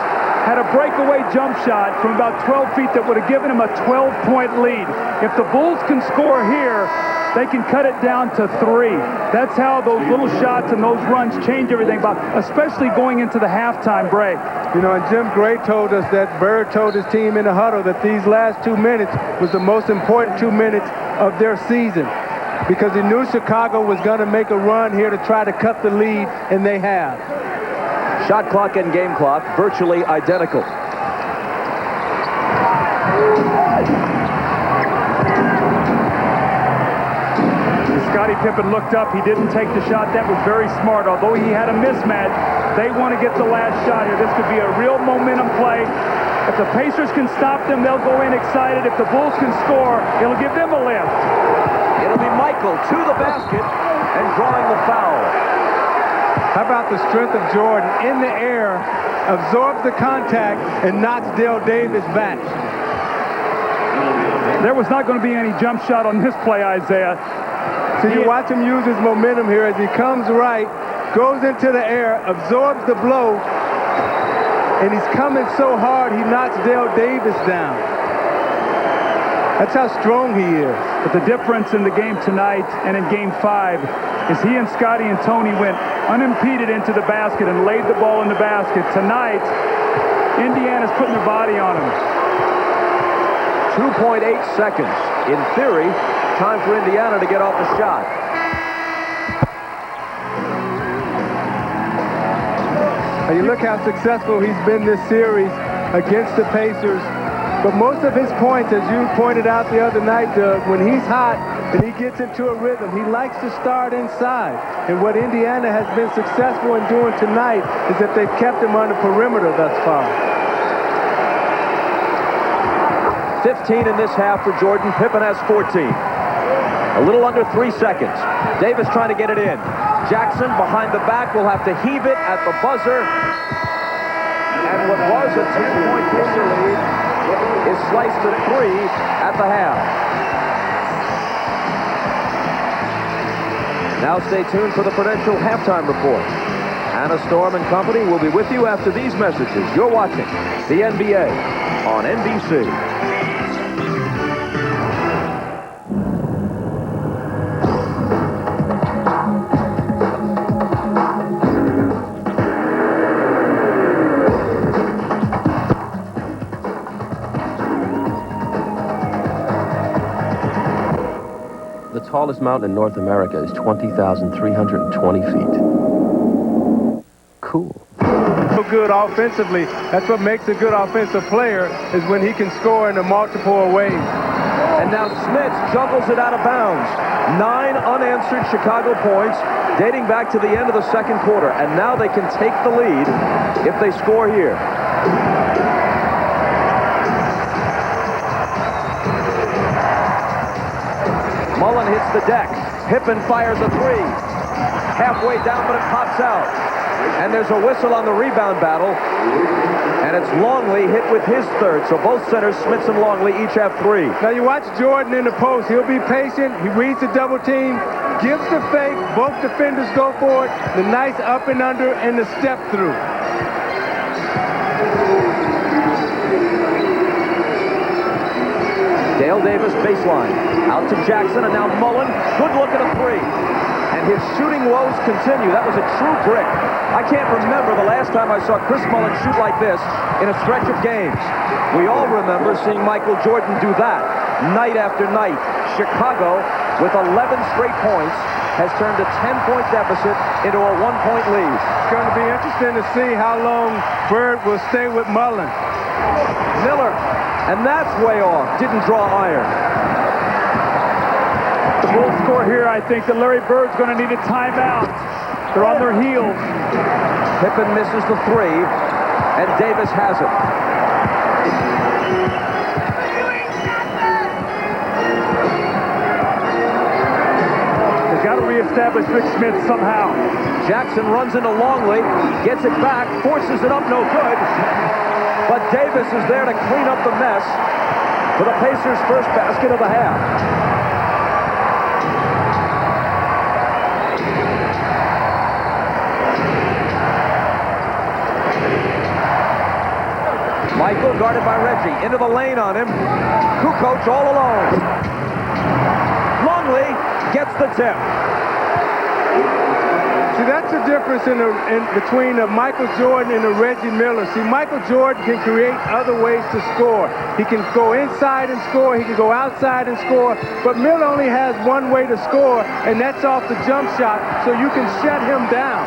had a breakaway jump shot from about 12 feet that would have given him a 12-point lead. If the Bulls can score here, they can cut it down to 3. That's how those little shots and those runs change everything, especially going into the halftime break. You know, and Jim Gray told us that Bird told his team in the huddle that these last 2 minutes was the most important 2 minutes of their season because he knew Chicago was going to make a run here to try to cut the lead, and they have. Shot clock and game clock virtually identical. Scottie Pippen looked up. He didn't take the shot. That was very smart. Although he had a mismatch, they want to get the last shot here. This could be a real momentum play. If the Pacers can stop them, they'll go in excited. If the Bulls can score, it'll give them a lift. It'll be Michael to the basket and drawing the foul. How about the strength of Jordan in the air, absorbs the contact, and knocks Dale Davis back. There was not going to be any jump shot on this play, Isaiah. So you watch him use his momentum here as he comes right, goes into the air, absorbs the blow, and he's coming so hard he knocks Dale Davis down. That's how strong he is. But the difference in the game tonight and in Game 5 is he and Scottie and Tony went unimpeded into the basket and laid the ball in the basket. Tonight, Indiana's putting their body on him. 2.8 seconds. In theory, time for Indiana to get off the shot. And you look how successful he's been this series against the Pacers. But most of his points, as you pointed out the other night, Doug, when he's hot and he gets into a rhythm, he likes to start inside. And what Indiana has been successful in doing tonight is that they've kept him on the perimeter thus far. 15 in this half for Jordan. Pippen has 14. A little under 3 seconds. Davis trying to get it in. Jackson behind the back will have to heave it at the buzzer. And what was a 10-point Pacer lead is sliced to 3 at the half. Now stay tuned for the Prudential halftime report. Hannah Storm and company will be with you after these messages. You're watching the NBA on NBC. The tallest mountain in North America is 20,320 feet. Cool. So good offensively. That's what makes a good offensive player is when he can score in a multiple ways. And now Smith juggles it out of bounds. 9 unanswered Chicago points dating back to the end of the second quarter. And now they can take the lead if they score here. Mullen hits the deck. Pippen fires a 3. Halfway down, but it pops out. And there's a whistle on the rebound battle. And it's Longley hit with his third. So both centers, Smits and Longley, each have 3. Now you watch Jordan in the post. He'll be patient. He reads the double team, gives the fake. Both defenders go for it. The nice up and under and the step through. Dale Davis baseline. Out to Jackson and now Mullen. Good look at a 3. And his shooting woes continue. That was a true brick. I can't remember the last time I saw Chris Mullen shoot like this in a stretch of games. We all remember seeing Michael Jordan do that night after night. Chicago, with 11 straight points, has turned a 10-point deficit into a 1-point lead. It's going to be interesting to see how long Bird will stay with Mullen. Miller, and that's way off. Didn't draw iron. The Bulls score here. I think that Larry Bird's going to need a timeout. They're on their heels. Pippen misses the 3, and Davis has it. They've got to reestablish Rick Smith somehow. Jackson runs into Longley, gets it back, forces it up, no good. But Davis is there to clean up the mess for the Pacers' first basket of the half. Michael guarded by Reggie. Into the lane on him. Kukoc all alone. Longley gets the tip. See, that's the difference between Michael Jordan and Reggie Miller. See, Michael Jordan can create other ways to score. He can go inside and score. He can go outside and score. But Miller only has one way to score, and that's off the jump shot, so you can shut him down.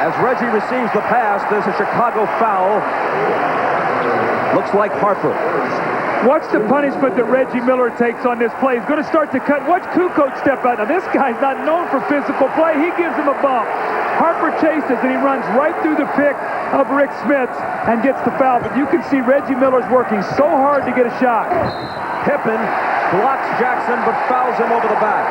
As Reggie receives the pass, there's a Chicago foul. Looks like Harper. Watch the punishment that Reggie Miller takes on this play. He's going to start to cut. Watch Kukoc step out. Now, this guy's not known for physical play. He gives him a bump. Harper chases, and he runs right through the pick of Rick Smith and gets the foul. But you can see Reggie Miller's working so hard to get a shot. Pippen blocks Jackson, but fouls him over the back.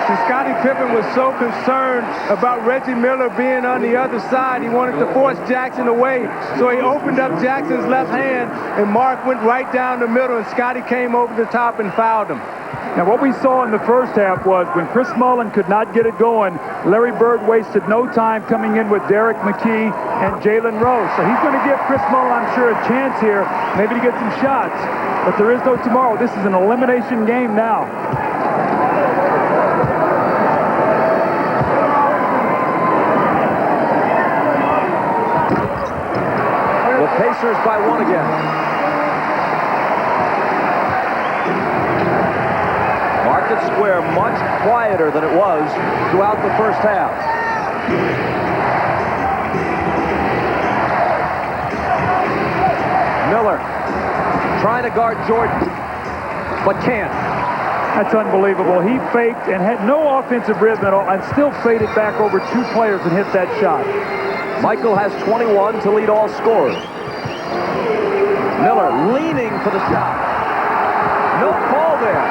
And Scottie Pippen was so concerned about Reggie Miller being on the other side. He wanted to force Jackson away. So he opened up Jackson's left hand, and Mark went right down the middle, and Scottie came over the top and fouled him. Now, what we saw in the first half was when Chris Mullen could not get it going, Larry Bird wasted no time coming in with Derek McKee and Jalen Rose. So he's going to give Chris Mullen, I'm sure, a chance here, maybe to get some shots. But there is no tomorrow. This is an elimination game now. Pacers by 1 again. Market Square much quieter than it was throughout the first half. Miller trying to guard Jordan, but can't. That's unbelievable. He faked and had no offensive rhythm at all and still faded back over 2 players and hit that shot. Michael has 21 to lead all scorers. Miller leaning for the shot. No call there.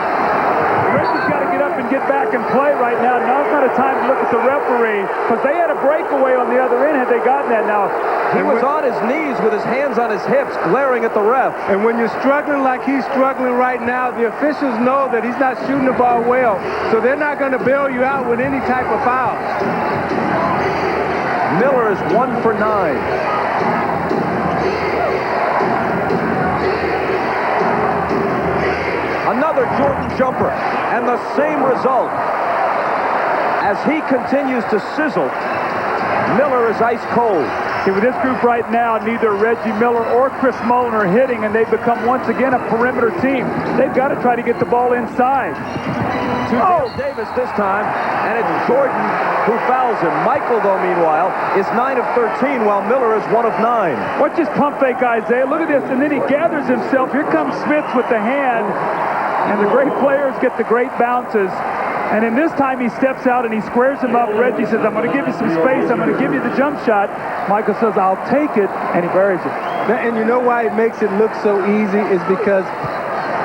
Reggie's got to get up and get back and play right now. Now's not a time to look at the referee because they had a breakaway on the other end had they gotten that now. He was on his knees with his hands on his hips, glaring at the ref. And when you're struggling like he's struggling right now, the officials know that he's not shooting the ball well, so they're not going to bail you out with any type of foul. Miller is 1 for 9. Another Jordan jumper, and the same result. As he continues to sizzle, Miller is ice cold. See, with this group right now, neither Reggie Miller or Chris Mullen are hitting, and they've become once again a perimeter team. They've got to try to get the ball inside. To Dale Davis this time, and it's Jordan who fouls him. Michael, though, meanwhile, is 9 of 13, while Miller is 1 of 9. Watch this pump fake, Isaiah. Look at this, and then he gathers himself. Here comes Smith with the hand, and the great players get the great bounces. And then this time he steps out and he squares him up. Reggie says, I'm going to give you some space. I'm going to give you the jump shot. Michael says, I'll take it, and he buries it. And you know why it makes it look so easy is because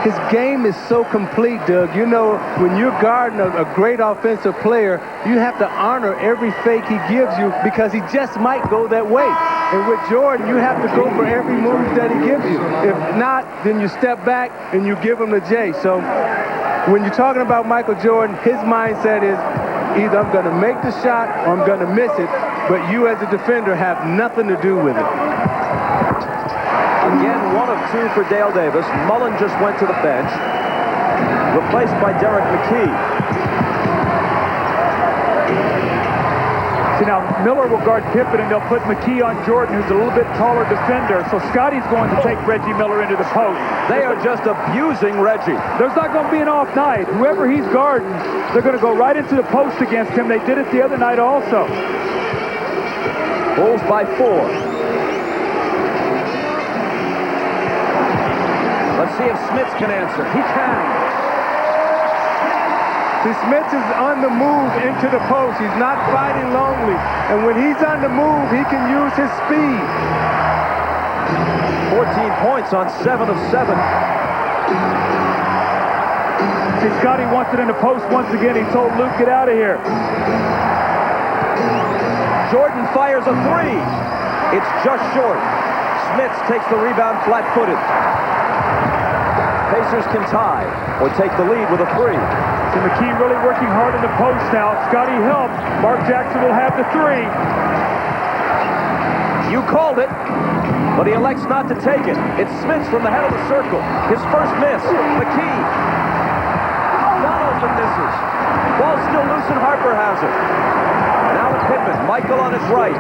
His game is so complete, Doug. You know, when you're guarding a great offensive player, you have to honor every fake he gives you because he just might go that way. And with Jordan, you have to go for every move that he gives you. If not, then you step back and you give him the J. So when you're talking about Michael Jordan, his mindset is either I'm going to make the shot or I'm going to miss it, but you as a defender have nothing to do with it. Again, 1 of 2 for Dale Davis. Mullen just went to the bench, replaced by Derek McKee. See, now Miller will guard Pippen, and they'll put McKee on Jordan, who's a little bit taller defender. So Scotty's going to take Reggie Miller into the post. They are just abusing Reggie. There's not going to be an off night. Whoever he's guarding, they're going to go right into the post against him. They did it the other night also. Bulls by 4. Let's see if Smits can answer. He can. See, Smits is on the move into the post. He's not fighting lonely. And when he's on the move, he can use his speed. 14 points on 7 of 7. See, Scotty wants it in the post once again. He told Luke, get out of here. Jordan fires a 3. It's just short. Smits takes the rebound flat-footed. Pacers can tie or take the lead with a 3. So McKee really working hard in the post now. Scotty helps. Mark Jackson will have the 3. You called it, but he elects not to take it. It's Smits from the head of the circle. His first miss. McKee. Donaldson misses. Ball still loose and Harper has it. Now to Pippen. Michael on his right.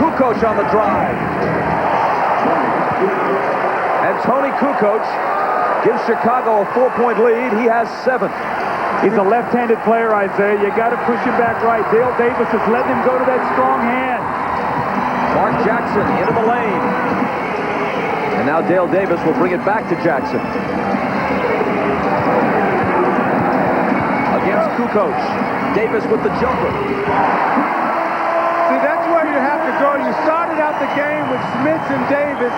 Kukoc on the drive. And Tony Kukoc gives Chicago a 4-point lead. He has 7. He's a left-handed player, Isaiah. You got to push him back right. Dale Davis is letting him go to that strong hand. Mark Jackson into the lane. And now Dale Davis will bring it back to Jackson. Against Kukoc. Davis with the jumper. See, that's where you have to go. You started out the game with Smits and Davis.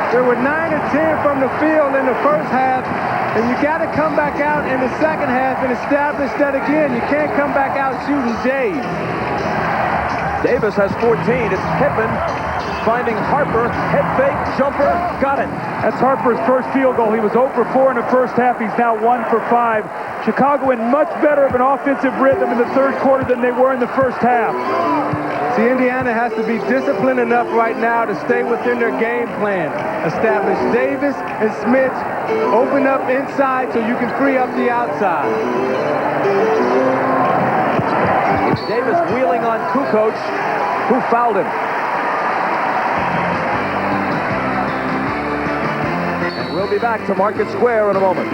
There were 9 and 10 from the field in the first half, and you got to come back out in the second half and establish that again. You can't come back out shooting Jays. Davis has 14. It's Pippen finding Harper. Head fake, jumper, got it. That's Harper's first field goal. He was 0 for 4 in the first half. He's now 1 for 5. Chicago in much better of an offensive rhythm in the third quarter than they were in the first half. See, Indiana has to be disciplined enough right now to stay within their game plan. Establish Davis and Smits. Open up inside so you can free up the outside. It's Davis wheeling on Kukoc, who fouled him. And we'll be back to Market Square in a moment.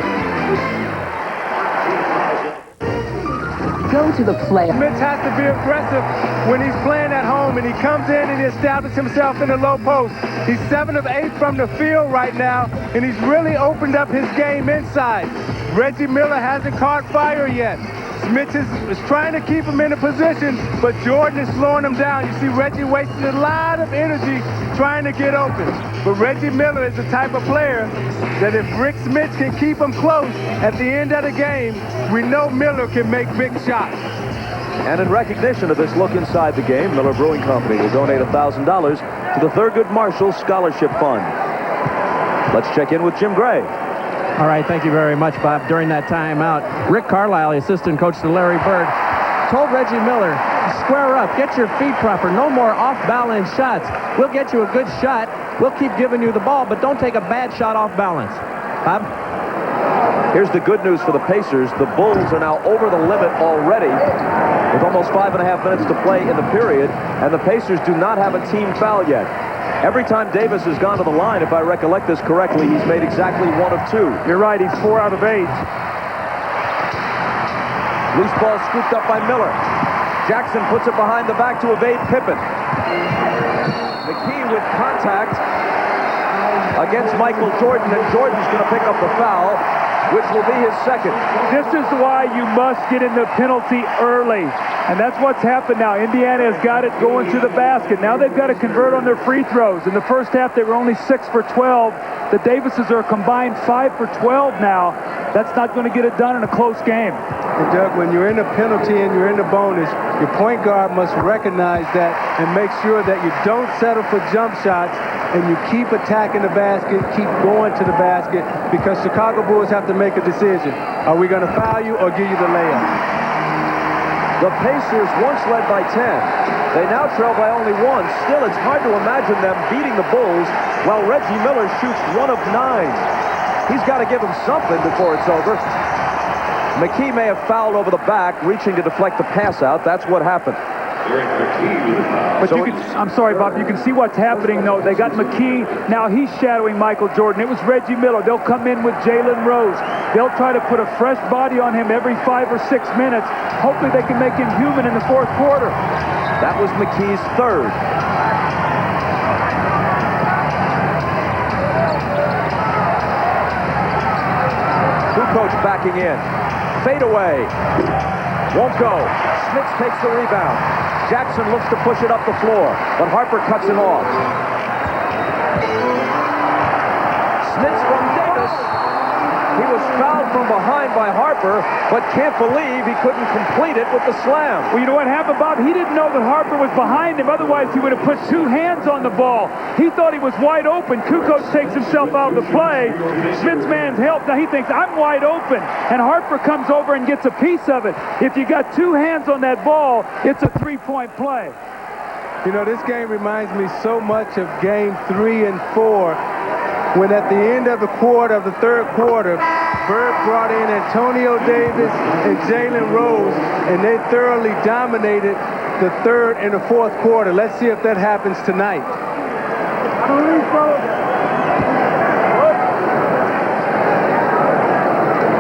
Go to the play. Smits has to be aggressive when he's playing at home, and he comes in and he establishes himself in the low post. He's 7 of 8 from the field right now, and he's really opened up his game inside. Reggie Miller hasn't caught fire yet. Smits is trying to keep him in a position, but Jordan is slowing him down. You see Reggie wasting a lot of energy trying to get open. But Reggie Miller is the type of player that if Rick Smits can keep him close at the end of the game, we know Miller can make big shots. And in recognition of this look inside the game, Miller Brewing Company will donate $1,000 to the Thurgood Marshall Scholarship Fund. Let's check in with Jim Gray. All right, thank you very much, Bob. During that timeout, Rick Carlisle, the assistant coach to Larry Bird, told Reggie Miller, square up, get your feet proper, no more off-balance shots. We'll get you a good shot. We'll keep giving you the ball, but don't take a bad shot off balance. Bob? Here's the good news for the Pacers. The Bulls are now over the limit already with almost 5.5 minutes to play in the period, and the Pacers do not have a team foul yet. Every time Davis has gone to the line, if I recollect this correctly, he's made exactly 1 of 2. You're right, he's 4 out of 8. Loose ball scooped up by Miller. Jackson puts it behind the back to evade Pippen. McKee with contact against Michael Jordan, and Jordan's going to pick up the foul, which will be his second. This is why you must get in the penalty early. And that's what's happened now. Indiana has got it going to the basket. Now they've got to convert on their free throws. In the first half, they were only 6 for 12. The Davises are a combined 5 for 12 now. That's not going to get it done in a close game. And Doug, when you're in a penalty and you're in the bonus, your point guard must recognize that and make sure that you don't settle for jump shots and you keep attacking the basket, keep going to the basket, because Chicago Bulls have to make a decision. Are we going to foul you or give you the layup? The Pacers once led by 10. They now trail by only 1. Still, it's hard to imagine them beating the Bulls while Reggie Miller shoots 1 of 9. He's got to give them something before it's over. McKee may have fouled over the back, reaching to deflect the pass out. That's what happened. But so I'm sorry, Bob, you can see what's happening, though. They got McKee. Now he's shadowing Michael Jordan. It was Reggie Miller. They'll come in with Jalen Rose. They'll try to put a fresh body on him every 5 or 6 minutes. Hopefully they can make him human in the fourth quarter. That was McKee's third. Kukoc backing in. Fade away. Won't go. Smits takes the rebound. Jackson looks to push it up the floor, but Harper cuts him off. Smits from Davis. He was fouled from behind by Harper, but can't believe he couldn't complete it with the slam. Well, you know what happened, Bob? He didn't know that Harper was behind him. Otherwise, he would have put 2 hands on the ball. He thought he was wide open. Kukoc takes himself out of the play. Smith's man's help. Now he thinks, I'm wide open. And Harper comes over and gets a piece of it. If you got 2 hands on that ball, it's a 3-point play. You know, this game reminds me so much of game 3 and 4. When at the end of the third quarter, Bird brought in Antonio Davis and Jalen Rose, and they thoroughly dominated the third and the fourth quarter. Let's see if that happens tonight.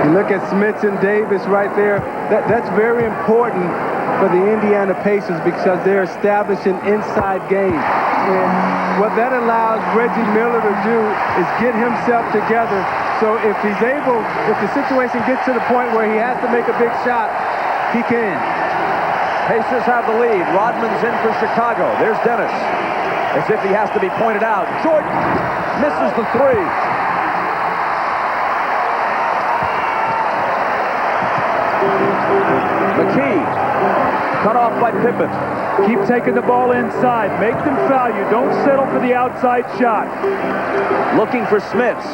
You look at Smits and Davis right there. That's very important for the Indiana Pacers because they're establishing inside game. And what that allows Reggie Miller to do is get himself together. So if he's able, if the situation gets to the point where he has to make a big shot, he can. Pacers have the lead. Rodman's in for Chicago. There's Dennis. As if he has to be pointed out. Jordan misses the 3. McKee cut off by Pippen. Keep taking the ball inside. Make them foul you. Don't settle for the outside shot. Looking for Smits.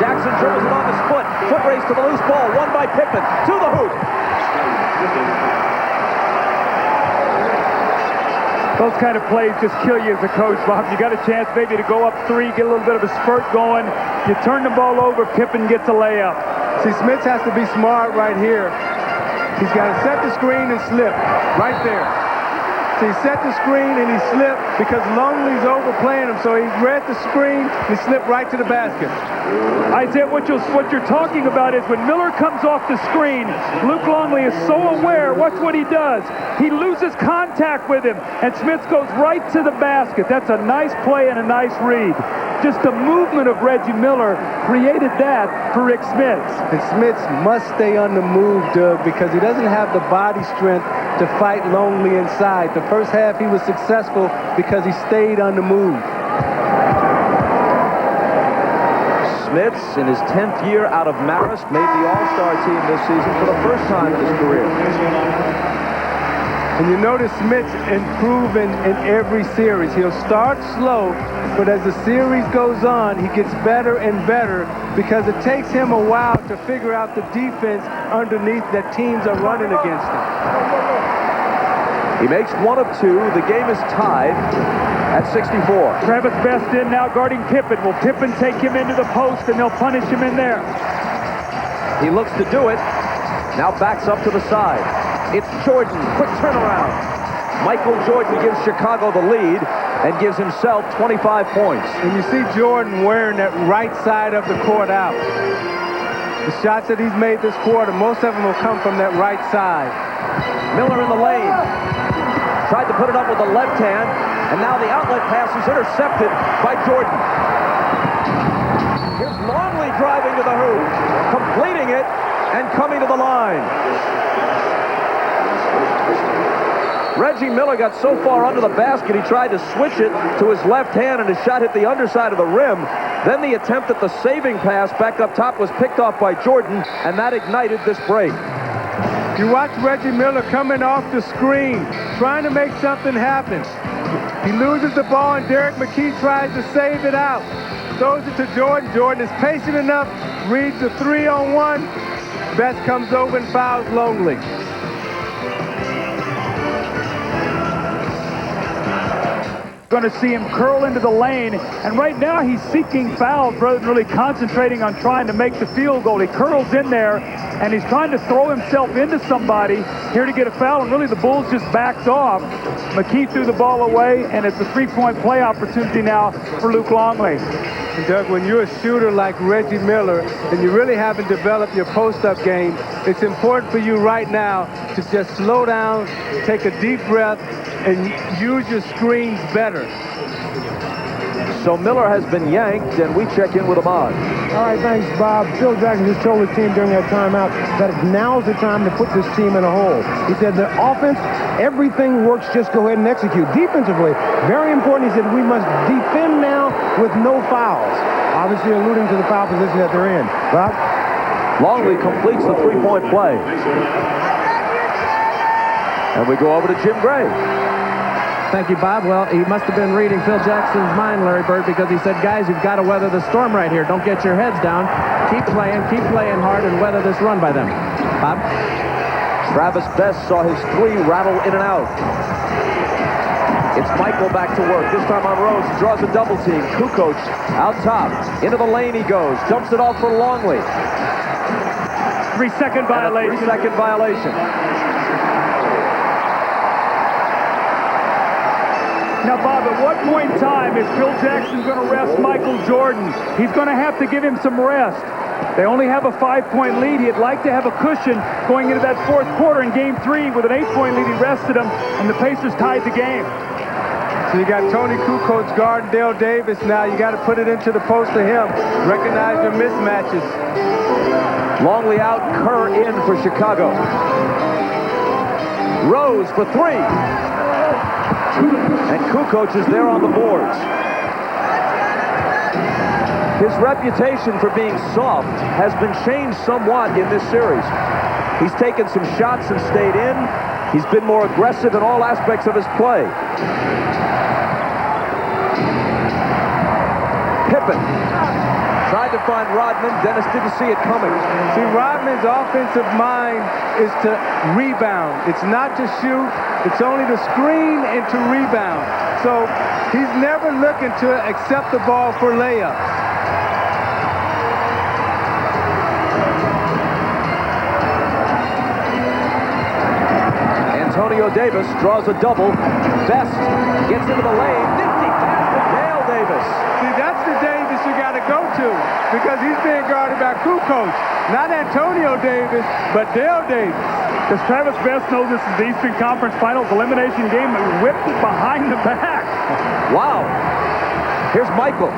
Jackson dribbles it on his foot. Foot race to the loose ball. Won by Pippen. To the hoop. Those kind of plays just kill you as a coach, Bob. You got a chance maybe to go up 3, get a little bit of a spurt going. You turn the ball over, Pippen gets a layup. See, Smits has to be smart right here. He's got to set the screen and slip right there. So he set the screen and he slipped because Longley's overplaying him. So he read the screen and he slipped right to the basket. Isaiah, what you're talking about is when Miller comes off the screen, Luke Longley is so aware. Watch what he does. He loses contact with him, and Smits goes right to the basket. That's a nice play and a nice read. Just the movement of Reggie Miller created that for Rick Smits. And Smits must stay on the move, Doug, because he doesn't have the body strength to fight Longley inside. The first half he was successful because he stayed on the move. Smits, in his 10th year out of Marist, made the All-Star team this season for the first time in his career. And you notice Smits improving in every series. He'll start slow, but as the series goes on, he gets better and better because it takes him a while to figure out the defense underneath that teams are running against him. He makes 1 of 2. The game is tied at 64. Travis Best in now guarding Pippen. Will Pippen take him into the post and they'll punish him in there? He looks to do it. Now backs up to the side. It's Jordan. Quick turnaround. Michael Jordan gives Chicago the lead and gives himself 25 points. And you see Jordan wearing that right side of the court out. The shots that he's made this quarter, most of them will come from that right side. Miller in the lane. Tried to put it up with the left hand, and now the outlet pass is intercepted by Jordan. Here's Longley driving to the hoop, completing it, and coming to the line. Reggie Miller got so far under the basket, he tried to switch it to his left hand, and his shot hit the underside of the rim. Then the attempt at the saving pass back up top was picked off by Jordan, and that ignited this break. You watch Reggie Miller coming off the screen, trying to make something happen. He loses the ball, and Derek McKee tries to save it out. Throws it to Jordan. Jordan is patient enough, reads the 3-on-1. Best comes over and fouls Longley. Going to see him curl into the lane, and right now he's seeking fouls rather than really concentrating on trying to make the field goal. He curls in there, and he's trying to throw himself into somebody here to get a foul, and really the Bulls just backed off. McKee threw the ball away, and it's a three-point play opportunity now for Luke Longley. And Doug, when you're a shooter like Reggie Miller and you really haven't developed your post-up game, it's important for you right now to just slow down, take a deep breath, and use your screens better. So Miller has been yanked, and we check in with Ahmad. All right, thanks, Bob. Phil Jackson just told the team during that timeout that now's the time to put this team in a hole. He said the offense, everything works, just go ahead and execute. Defensively, very important. He said we must defend now with no fouls. Obviously alluding to the foul position that they're in. Bob? Longley completes the three-point play. And we go over to Jim Gray. Thank you, Bob. Well, he must have been reading Phil Jackson's mind, Larry Bird, because he said, guys, you've got to weather the storm right here. Don't get your heads down. Keep playing hard, and weather this run by them. Bob? Travis Best saw his three rattle in and out. It's Michael back to work. This time on Rose. He draws a double team. Kukoc out top. Into the lane he goes. Dumps it off for Longley. 3-second violation. 3-second violation. Now, Bob, at what point in time is Phil Jackson going to rest Michael Jordan? He's going to have to give him some rest. They only have a 5-point lead. He'd like to have a cushion going into that fourth quarter in Game 3 with an 8-point lead. He rested him, and the Pacers tied the game. So you got Tony Kukoc guarding Dale Davis now. You got to put it into the post to him. Recognize your mismatches. Longley out, Kerr in for Chicago. Rose for three. And Kukoc is there on the boards. His reputation for being soft has been changed somewhat in this series. He's taken some shots and stayed in. He's been more aggressive in all aspects of his play. Pippen tried to find Rodman. Dennis didn't see it coming. See, Rodman's offensive mind is to rebound. It's not to shoot. It's only to screen and to rebound. So he's never looking to accept the ball for layups. Antonio Davis draws a double. Best gets into the lane. Nifty pass to Dale Davis. See, that's the Davis you got to go to because he's being guarded by Kukoc. Not Antonio Davis, but Dale Davis. Because Travis Best knows this is the Eastern Conference Finals elimination game and whipped it behind the back. Wow. Here's Michael.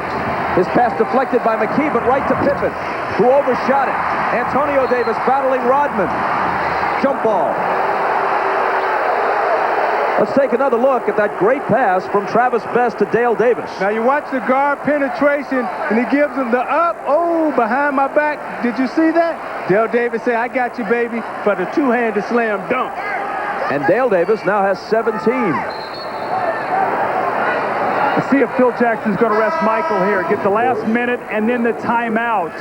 His pass deflected by McKee, but right to Pippen, who overshot it. Antonio Davis battling Rodman. Jump ball. Let's take another look at that great pass from Travis Best to Dale Davis. Now you watch the guard penetration, and he gives him the up, behind my back. Did you see that? Dale Davis said, I got you, baby, for the two-handed slam dunk. And Dale Davis now has 17. Let's see if Phil Jackson's going to rest Michael here. Get the last minute and then the timeout.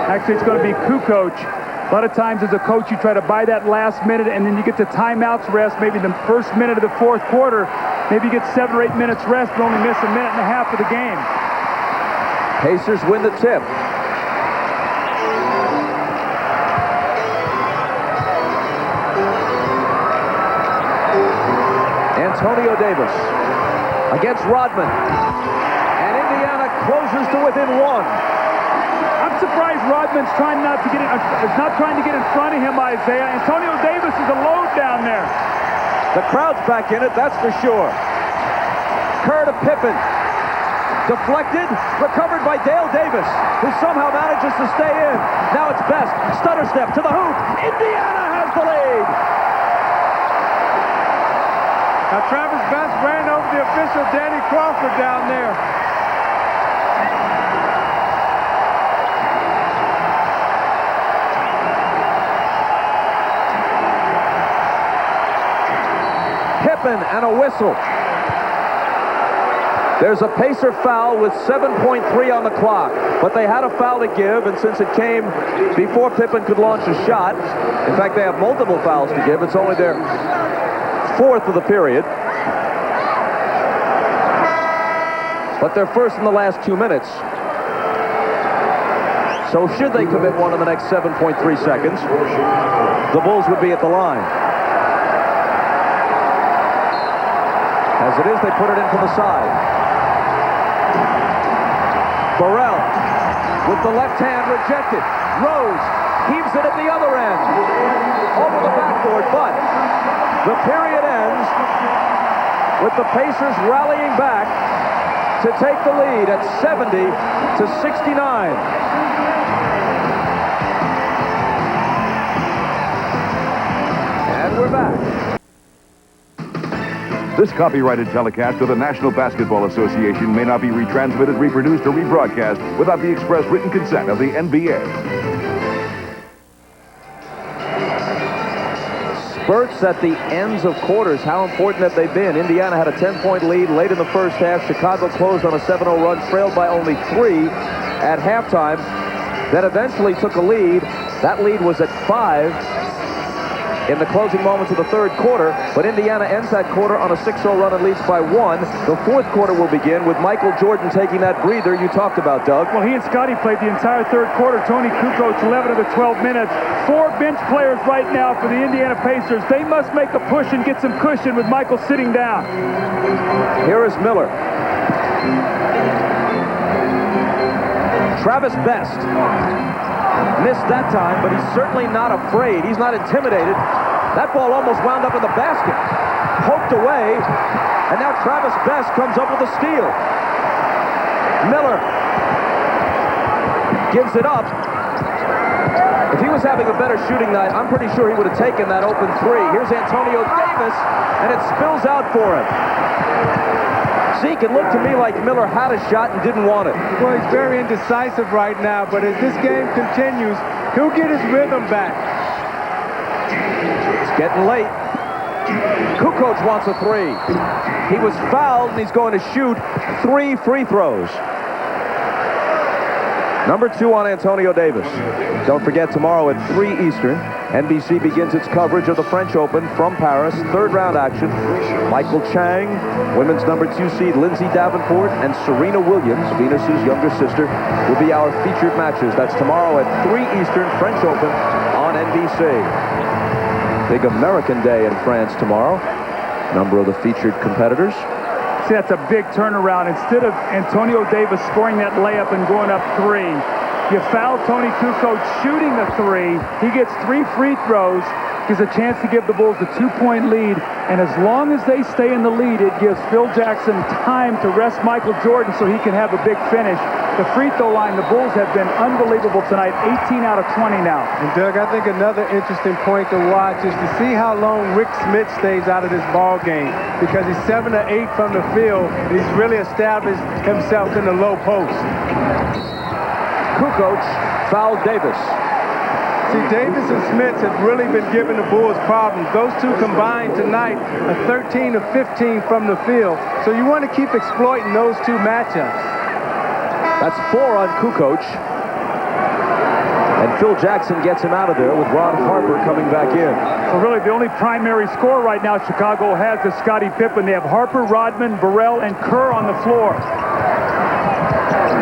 Actually, it's going to be Kukoc. A lot of times as a coach, you try to buy that last minute, and then you get the timeouts rest, maybe the first minute of the fourth quarter. Maybe you get 7 or 8 minutes rest, but only miss a minute and a half of the game. Pacers win the tip. Antonio Davis against Rodman. And Indiana closes to within 1. I'm surprised Rodman's trying not to get in, not trying to get in front of him, Isaiah. Antonio Davis is a load down there. The crowd's back in it, that's for sure. Kerr to Pippen. Deflected, recovered by Dale Davis, who somehow manages to stay in. Now it's Best. Stutter step to the hoop. Indiana has the lead. Now, Travis Best ran over the official, Danny Crawford, down there. Pippen and a whistle. There's a Pacer foul with 7.3 on the clock, but they had a foul to give, and since it came before Pippen could launch a shot, in fact, they have multiple fouls to give. It's only their fourth of the period. But they're first in the last 2 minutes. So should they commit one in the next 7.3 seconds, the Bulls would be at the line. As it is, they put it in from the side. Burrell with the left hand rejected. Rose heaves it at the other end. Over the backboard, but the period ends with the Pacers rallying back to take the lead at 70-69. And we're back. This copyrighted telecast of the National Basketball Association may not be retransmitted, reproduced, or rebroadcast without the express written consent of the NBA. Spurts at the ends of quarters. How important have they been? Indiana had a 10-point lead late in the first half. Chicago closed on a 7-0 run, trailed by only 3 at halftime. Then eventually took a lead. That lead was at 5 in the closing moments of the third quarter, but Indiana ends that quarter on a 6-0 run and leads by 1. The fourth quarter will begin with Michael Jordan taking that breather you talked about, Doug. Well, he and Scotty played the entire third quarter. Tony Kukoc 11 of the 12 minutes. 4 bench players right now for the Indiana Pacers. They must make a push and get some cushion with Michael sitting down. Here is Miller. Travis Best missed that time, but he's certainly not afraid. He's not intimidated. That ball almost wound up in the basket. Poked away, and now Travis Best comes up with a steal. Miller gives it up. If he was having a better shooting night, I'm pretty sure he would have taken that open three. Here's Antonio Davis, and it spills out for him. Zeke, it looked to me like Miller had a shot and didn't want it. Well, he's very indecisive right now, but as this game continues, he'll get his rhythm back. It's getting late. Kukoc wants a 3. He was fouled, and he's going to shoot 3 free throws. Number 2 on Antonio Davis. Don't forget, tomorrow at 3 Eastern, NBC begins its coverage of the French Open from Paris. Third round action. Michael Chang, women's number 2 seed Lindsay Davenport, and Serena Williams, Venus's younger sister, will be our featured matches. That's tomorrow at 3 Eastern, French Open on NBC. Big American Day in France tomorrow. Number of the featured competitors. See, that's a big turnaround. Instead of Antonio Davis scoring that layup and going up 3, you foul Tony Kukoc shooting the 3. He gets 3 free throws, gives a chance to give the Bulls a 2-point lead. And as long as they stay in the lead, it gives Phil Jackson time to rest Michael Jordan so he can have a big finish. The free throw line, the Bulls have been unbelievable tonight, 18 out of 20 now. And Doug, I think another interesting point to watch is to see how long Rick Smith stays out of this ball game, because he's 7 of 8 from the field, and he's really established himself in the low post. Kukoc fouled Davis. See, Davis and Smith have really been giving the Bulls problems. Those two combined tonight are 13 of 15 from the field, so you want to keep exploiting those two matchups. That's 4 on Kukoc. And Phil Jackson gets him out of there with Ron Harper coming back in. So really the only primary scorer right now Chicago has is Scottie Pippen. They have Harper, Rodman, Burrell, and Kerr on the floor.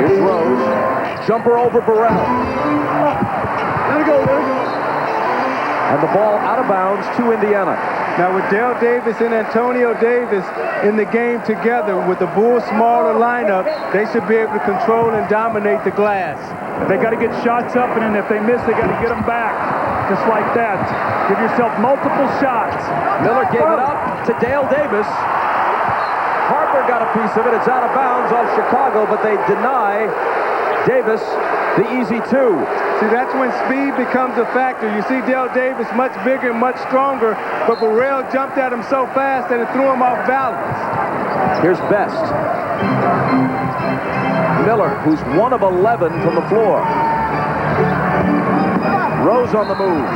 Here's Rose. Jumper over Burrell. Let it go, let it go. And the ball out of bounds to Indiana. Now with Dale Davis and Antonio Davis in the game together with the Bulls' smaller lineup, they should be able to control and dominate the glass. They got to get shots up, and then if they miss, they got to get them back. Just like that. Give yourself multiple shots. Miller gave it up to Dale Davis. Harper got a piece of it. It's out of bounds off Chicago, but they deny Davis The easy two. See, that's when speed becomes a factor. You see Dale Davis much bigger and much stronger, but Burrell jumped at him so fast that it threw him off balance. Here's Best. Miller, who's 1 of 11 from the floor. Rose on the move.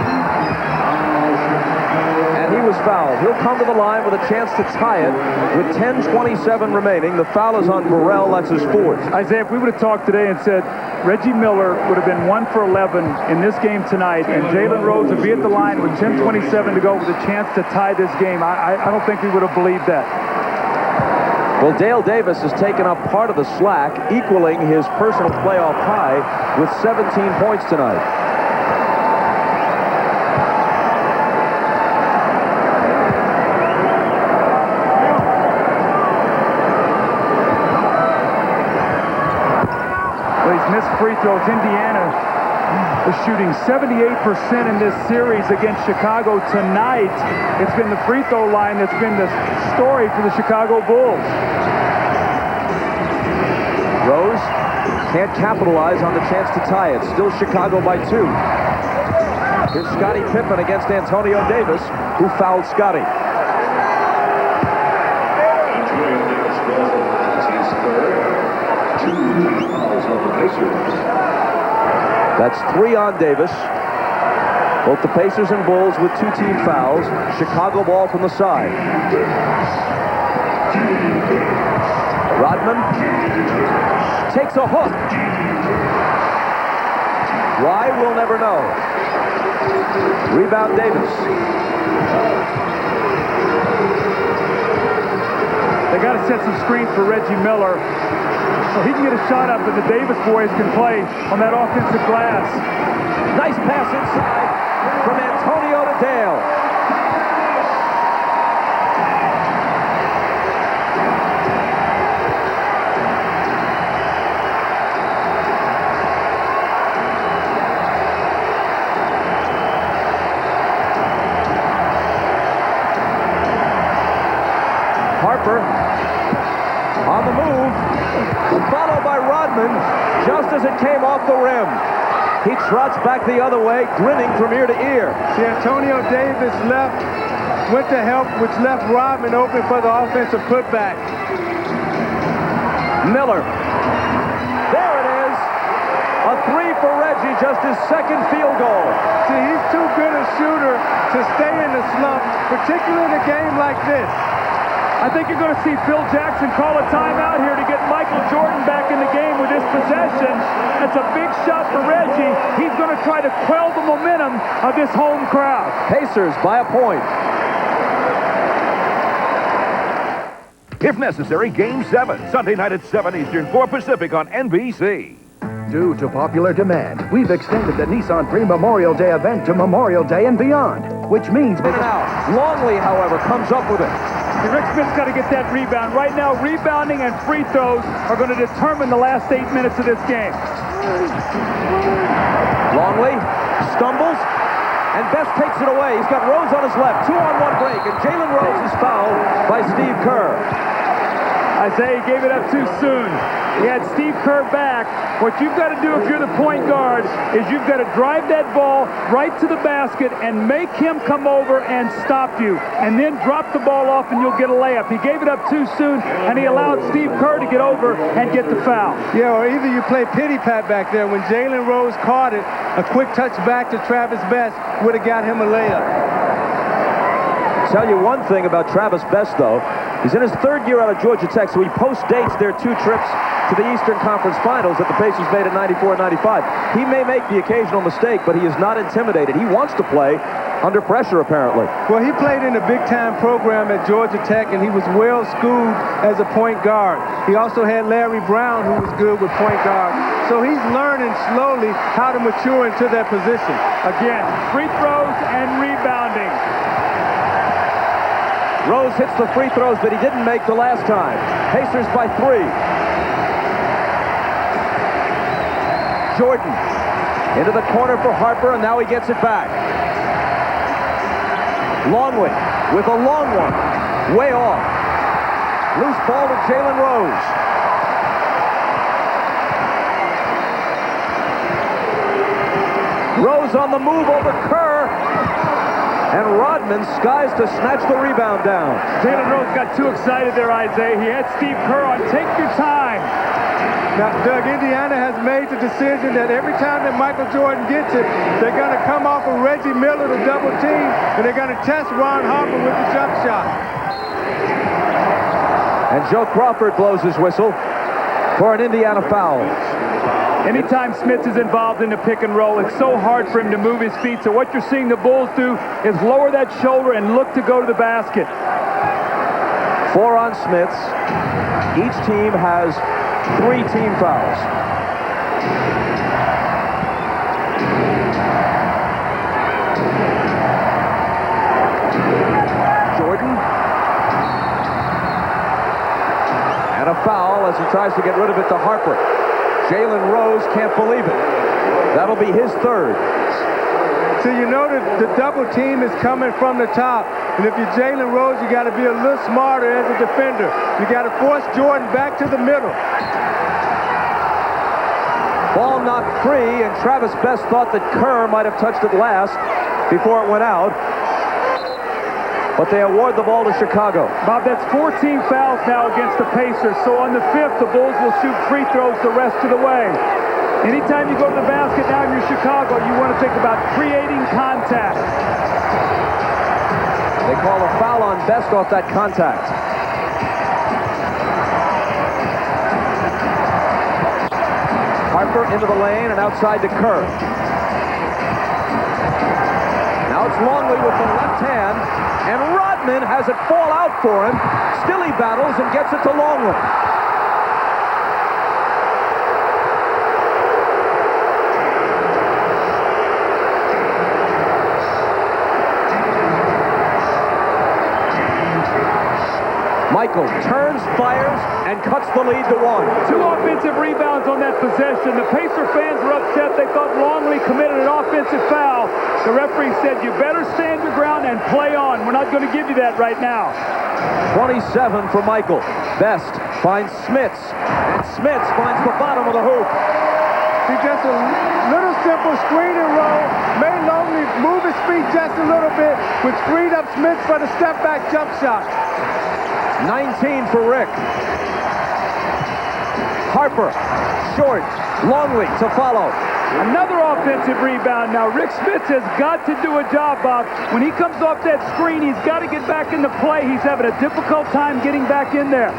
And he was fouled. He'll come to the line with a chance to tie it with 10:27 remaining. The foul is on Burrell. That's his fourth. Isaiah, if we would have talked today and said Reggie Miller would have been 1 for 11 in this game tonight, and Jalen Rose would be at the line with 10:27 to go with a chance to tie this game, I don't think we would have believed that. Well, Dale Davis has taken up part of the slack, equaling his personal playoff high with 17 points tonight. Well, he's missed free throws. Indiana is shooting 78% in this series against Chicago tonight. It's been the free throw line that's been the story for the Chicago Bulls. Rose can't capitalize on the chance to tie it. Still Chicago by 2. Here's Scottie Pippen against Antonio Davis, who fouled Scottie. Antonio Davis draws the line as his third. 2 fouls on the Pacers. That's 3 on Davis. Both the Pacers and Bulls with 2 team fouls. Chicago ball from the side. Rodman takes a hook. Why, we'll never know. Rebound Davis. They got to set some screens for Reggie Miller so he can get a shot up and the Davis boys can play on that offensive glass. Nice pass inside from Antonio to Dale. Harper on the move, followed by Rodman just as it came off the rim. He trots back the other way, grinning from ear to ear. See, Antonio Davis went to help, which left Rodman open for the offensive putback. Miller. There it is. A 3 for Reggie, just his second field goal. See, he's too good a shooter to stay in the slump, particularly in a game like this. I think you're going to see Phil Jackson call a timeout here to get Michael Jordan back in the game with this possession. That's a big shot for Reggie. He's going to try to quell the momentum of this home crowd. Pacers by a point. If necessary, Game 7, Sunday night at 7 Eastern, 4 Pacific on NBC. Due to popular demand, we've extended the Nissan Pre-Memorial Day event to Memorial Day and beyond, which means... Longley, however, comes up with it. Rick Smith's got to get that rebound. Right now, rebounding and free throws are going to determine the last 8 minutes of this game. Longley stumbles, and Best takes it away. He's got Rose on his left. 2-on-1 break, and Jalen Rose is fouled by Steve Kerr. Isaiah gave it up too soon. He had Steve Kerr back. What you've got to do if you're the point guard is you've got to drive that ball right to the basket and make him come over and stop you. And then drop the ball off and you'll get a layup. He gave it up too soon, and he allowed Steve Kerr to get over and get the foul. Yeah, or either you play pity pat back there. When Jalen Rose caught it, a quick touch back to Travis Best would have got him a layup. Tell you one thing about Travis Best, though. He's in his 3rd year out of Georgia Tech, so he post-dates their 2 trips to the Eastern Conference Finals that the Pacers made in 94-95. He may make the occasional mistake, but he is not intimidated. He wants to play under pressure, apparently. Well, he played in a big-time program at Georgia Tech, and he was well-schooled as a point guard. He also had Larry Brown, who was good with point guard. So he's learning slowly how to mature into that position. Again, free throws and rebounding. Rose hits the free throws that he didn't make the last time. Pacers by 3. Jordan into the corner for Harper, and now he gets it back. Longley with a long one. Way off. Loose ball to Jalen Rose. Rose on the move over Kerr. And Rodman skies to snatch the rebound down. Jalen Rose got too excited there, Isaiah. He had Steve Kerr on. Take your time. Now, Doug, Indiana has made the decision that every time that Michael Jordan gets it, they're going to come off of Reggie Miller to double team, and they're going to test Ron Harper with the jump shot. And Joe Crawford blows his whistle for an Indiana foul. Anytime Smith is involved in the pick and roll, it's so hard for him to move his feet. So what you're seeing the Bulls do is lower that shoulder and look to go to the basket. 4 on Smiths. Each team has 3 team fouls. Jordan. And a foul as he tries to get rid of it to Harper. Jalen Rose can't believe it. That'll be his 3rd. So you know that the double team is coming from the top. And if you're Jalen Rose, you got to be a little smarter as a defender. You got to force Jordan back to the middle. Ball knocked free, and Travis Best thought that Kerr might have touched it last before it went out. But they award the ball to Chicago. Bob, that's 14 fouls now against the Pacers. So on the 5th, the Bulls will shoot free throws the rest of the way. Anytime you go to the basket now in Chicago, you want to think about creating contact. They call a foul on Best off that contact. Harper into the lane and outside to Kerr. Now it's Longley with the left hand, and Rodman has it fall out for him. Still he battles and gets it to Longley. Michael turns, fires, and cuts the lead to 1. 2 offensive rebounds on that possession. The Pacer fans were upset. They thought Longley committed an offensive foul. The referee said, you better stand your ground and play on. We're not going to give you that right now. 27 for Michael. Best finds Smits, and Smits finds the bottom of the hoop. See, just a little simple screen and roll. Made Longley move his feet just a little bit, which freed up Smith for the step-back jump shot. 19 for Rick. Harper, short, Longley to follow. Another offensive rebound. Now, Rick Smits has got to do a job, Bob. When he comes off that screen, he's got to get back into play. He's having a difficult time getting back in there.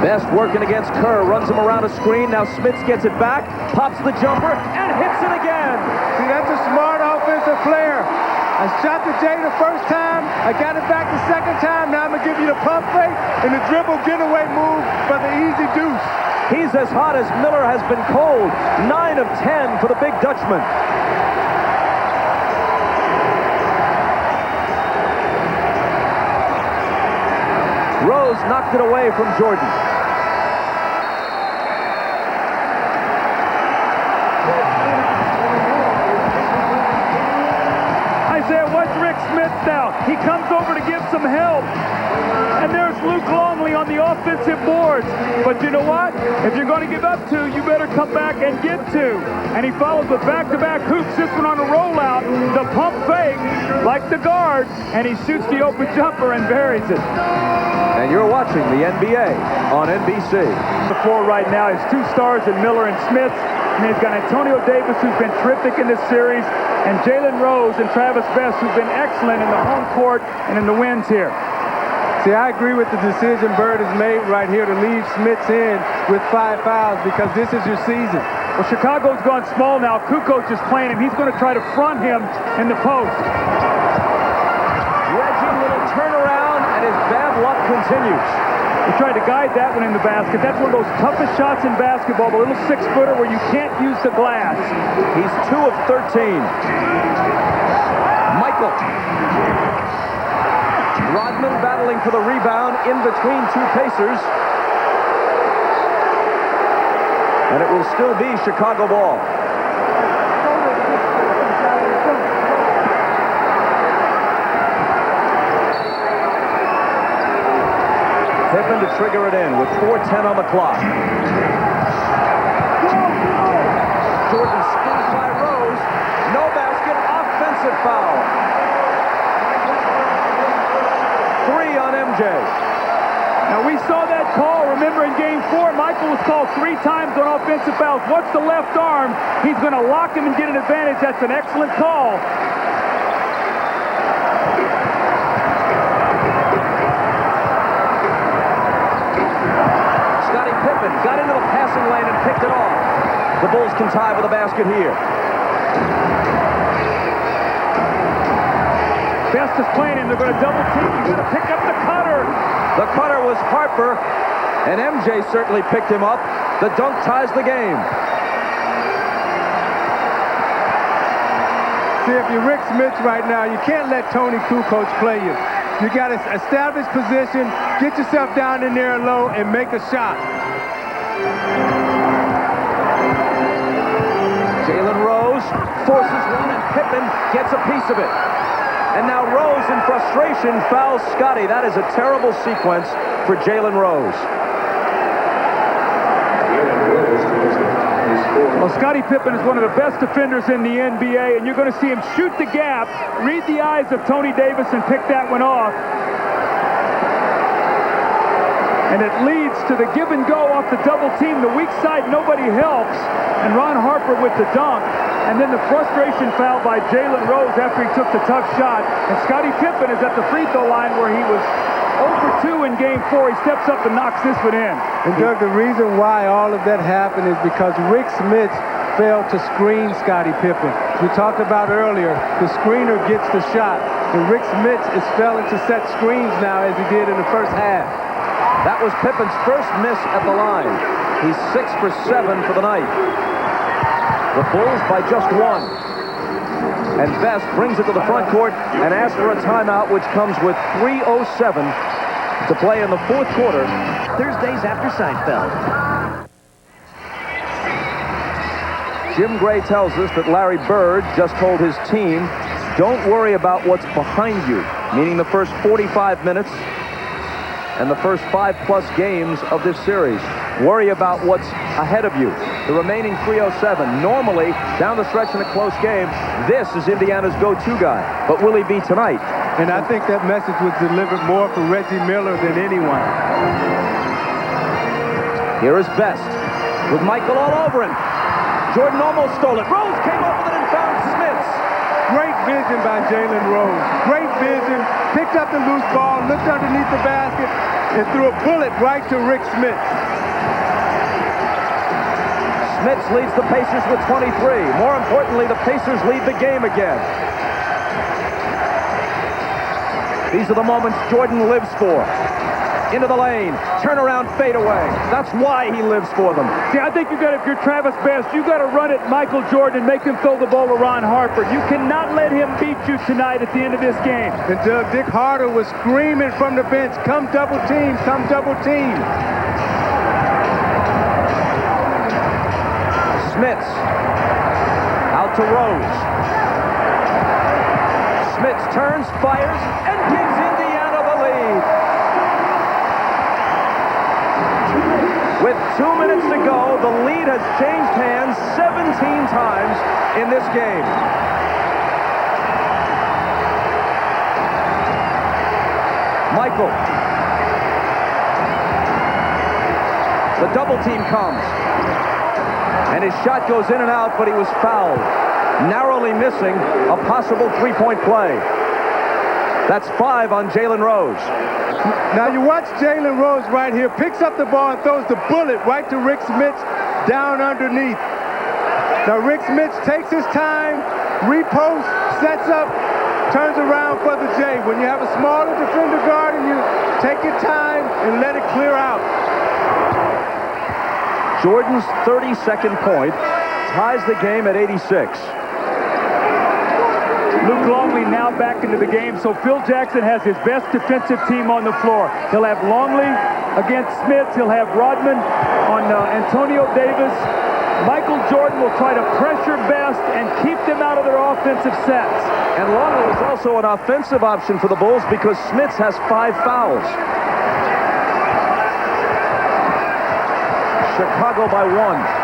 Best working against Kerr, runs him around a screen. Now Smits gets it back, pops the jumper, and hits it again. See, that's a smart offensive player. I shot the J the first time. I got it back the second time. Now I'm going to give you the pump fake and the dribble getaway move for the easy deuce. He's as hot as Miller has been cold. 9 of 10 for the big Dutchman. Rose knocked it away from Jordan. Isaiah, watch Rick Smits now. He comes over to give some help. And there's Luke Longley on the offensive boards. But you know what? If you're going to give up 2, you better come back and get 2. And he follows with back-to-back hoops. This one on a rollout. The pump fake, like the guard. And he shoots the open jumper and buries it. And you're watching the NBA on NBC. The floor right now is 2 stars in Miller and Smith. And he's got Antonio Davis, who's been terrific in this series, and Jalen Rose and Travis Best, who've been excellent in the home court and in the wins here. See, I agree with the decision Bird has made right here to leave Smits in with 5 fouls because this is your season. Well, Chicago's gone small now. Kukoc is playing him. He's going to try to front him in the post. Reggie, little turnaround, and his bad luck continues. He tried to guide that one in the basket. That's one of those toughest shots in basketball, the little 6-footer where you can't use the glass. He's 2 of 13. Michael. Rodman battling for the rebound in between 2 Pacers. And it will still be Chicago ball. Pippen to trigger it in with 4:10 on the clock. Michael was called 3 times on offensive fouls. What's the left arm? He's going to lock him and get an advantage. That's an excellent call. Scottie Pippen got into the passing lane and picked it off. The Bulls can tie with a basket here. Best is playing him. They're going to double team. He's going to pick up the cutter. The cutter was Harper, and MJ certainly picked him up. The dunk ties the game. See, if you're Rick Smith right now, you can't let Tony Kukoc play you. You got to establish position, get yourself down in there low, and make a shot. Jalen Rose forces one, and Pippen gets a piece of it. And now Rose, in frustration, fouls Scottie. That is a terrible sequence for Jalen Rose. Well, Scottie Pippen is one of the best defenders in the NBA, and you're going to see him shoot the gap, read the eyes of Tony Davis, and pick that one off. And it leads to the give and go off the double team. The weak side, nobody helps. And Ron Harper with the dunk. And then the frustration foul by Jalen Rose after he took the tough shot. And Scottie Pippen is at the free throw line where he was 0 for 2 in Game 4. He steps up and knocks this one in. And Doug, the reason why all of that happened is because Rick Smith failed to screen Scottie Pippen. We talked about earlier, the screener gets the shot. And Rick Smith is failing to set screens now as he did in the first half. That was Pippen's first miss at the line. He's 6 for 7 for the night. The Bulls by just 1. And Best brings it to the front court and asks for a timeout, which comes with 3:07 to play in the fourth quarter. Thursdays after Seinfeld. Jim Gray tells us that Larry Bird just told his team, don't worry about what's behind you, meaning the first 45 minutes and the first 5+ games of this series. Worry about what's ahead of you. The remaining 3:07. Normally, down the stretch in a close game, this is Indiana's go-to guy. But will he be tonight? And I think that message was delivered more for Reggie Miller than anyone. Here is Best with Michael all over him. Jordan almost stole it. Rose came up with it and found Smith. Great vision by Jalen Rose. Great vision. Picked up the loose ball, looked underneath the basket, and threw a bullet right to Rick Smith. Smith leads the Pacers with 23. More importantly, the Pacers lead the game again. These are the moments Jordan lives for. Into the lane, turnaround fadeaway. That's why he lives for them. See, I think if you're Travis Best, you got to run at Michael Jordan and make him throw the ball to Ron Harper. You cannot let him beat you tonight at the end of this game. And Doug, Dick Harder was screaming from the bench, come double team, come double team. Smits out to Rose. Smits turns, fires, and gives Indiana the lead. With 2 minutes to go, the lead has changed hands 17 times in this game. Michael. The double team comes. And his shot goes in and out, but he was fouled. Narrowly missing a possible three-point play. That's 5 on Jalen Rose. Now you watch Jalen Rose right here, picks up the ball and throws the bullet right to Rick Smith down underneath. Now Rick Smith takes his time, reposts, sets up, turns around for the J. When you have a smaller defender guarding you, take your time and let it clear out. Jordan's 32nd point ties the game at 86. Luke Longley now back into the game, so Phil Jackson has his best defensive team on the floor. He'll have Longley against Smith. He'll have Rodman on Antonio Davis. Michael Jordan will try to pressure Best and keep them out of their offensive sets. And Longley is also an offensive option for the Bulls because Smith has 5 fouls. Chicago by 1.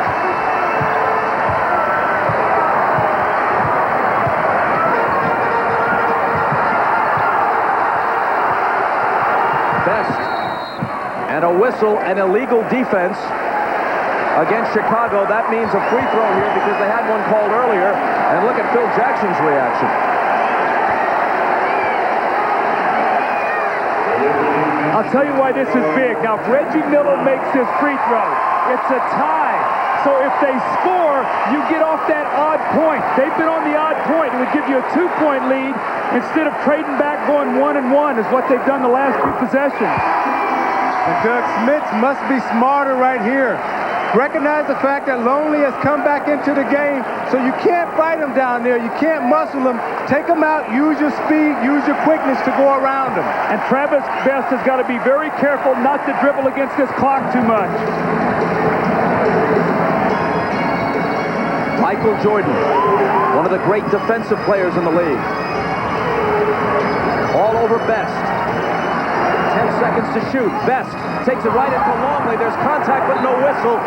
And a whistle, an illegal defense against Chicago. That means a free throw here because they had one called earlier. And look at Phil Jackson's reaction. I'll tell you why this is big. Now, if Reggie Miller makes this free throw, it's a tie. So if they score, you get off that odd point. They've been on the odd point. It would give you a 2-point lead instead of trading back going 1-1 is what they've done the last few possessions. And Doug Smits must be smarter right here. Recognize the fact that Longley has come back into the game, so you can't fight him down there. You can't muscle him. Take him out, use your speed, use your quickness to go around him. And Travis Best has got to be very careful not to dribble against this clock too much. Michael Jordan, one of the great defensive players in the league. All over Best. 10 seconds to shoot. Best takes it right into Longley. There's contact but no whistle.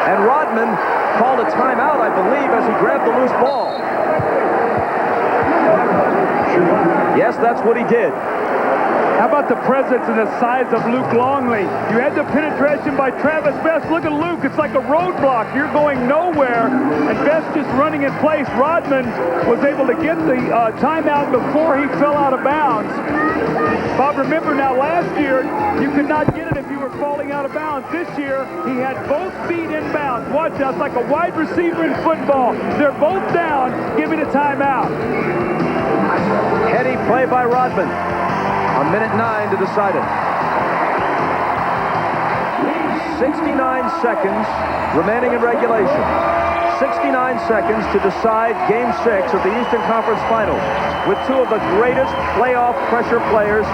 And Rodman called a timeout, I believe, as he grabbed the loose ball. Yes, that's what he did. How about the presence and the size of Luke Longley? You had the penetration by Travis Best. Look at Luke. It's like a roadblock. You're going nowhere, and Best just running in place. Rodman was able to get the timeout before he fell out of bounds. Bob, remember now, last year, you could not get it if you were falling out of bounds. This year, he had both feet in bounds. Watch out. It's like a wide receiver in football. They're both down. Give me the timeout. Heady play by Rodman. A minute 9 to decide it. 69 seconds remaining in regulation. 69 seconds to decide Game 6 of the Eastern Conference Finals with two of the greatest playoff pressure players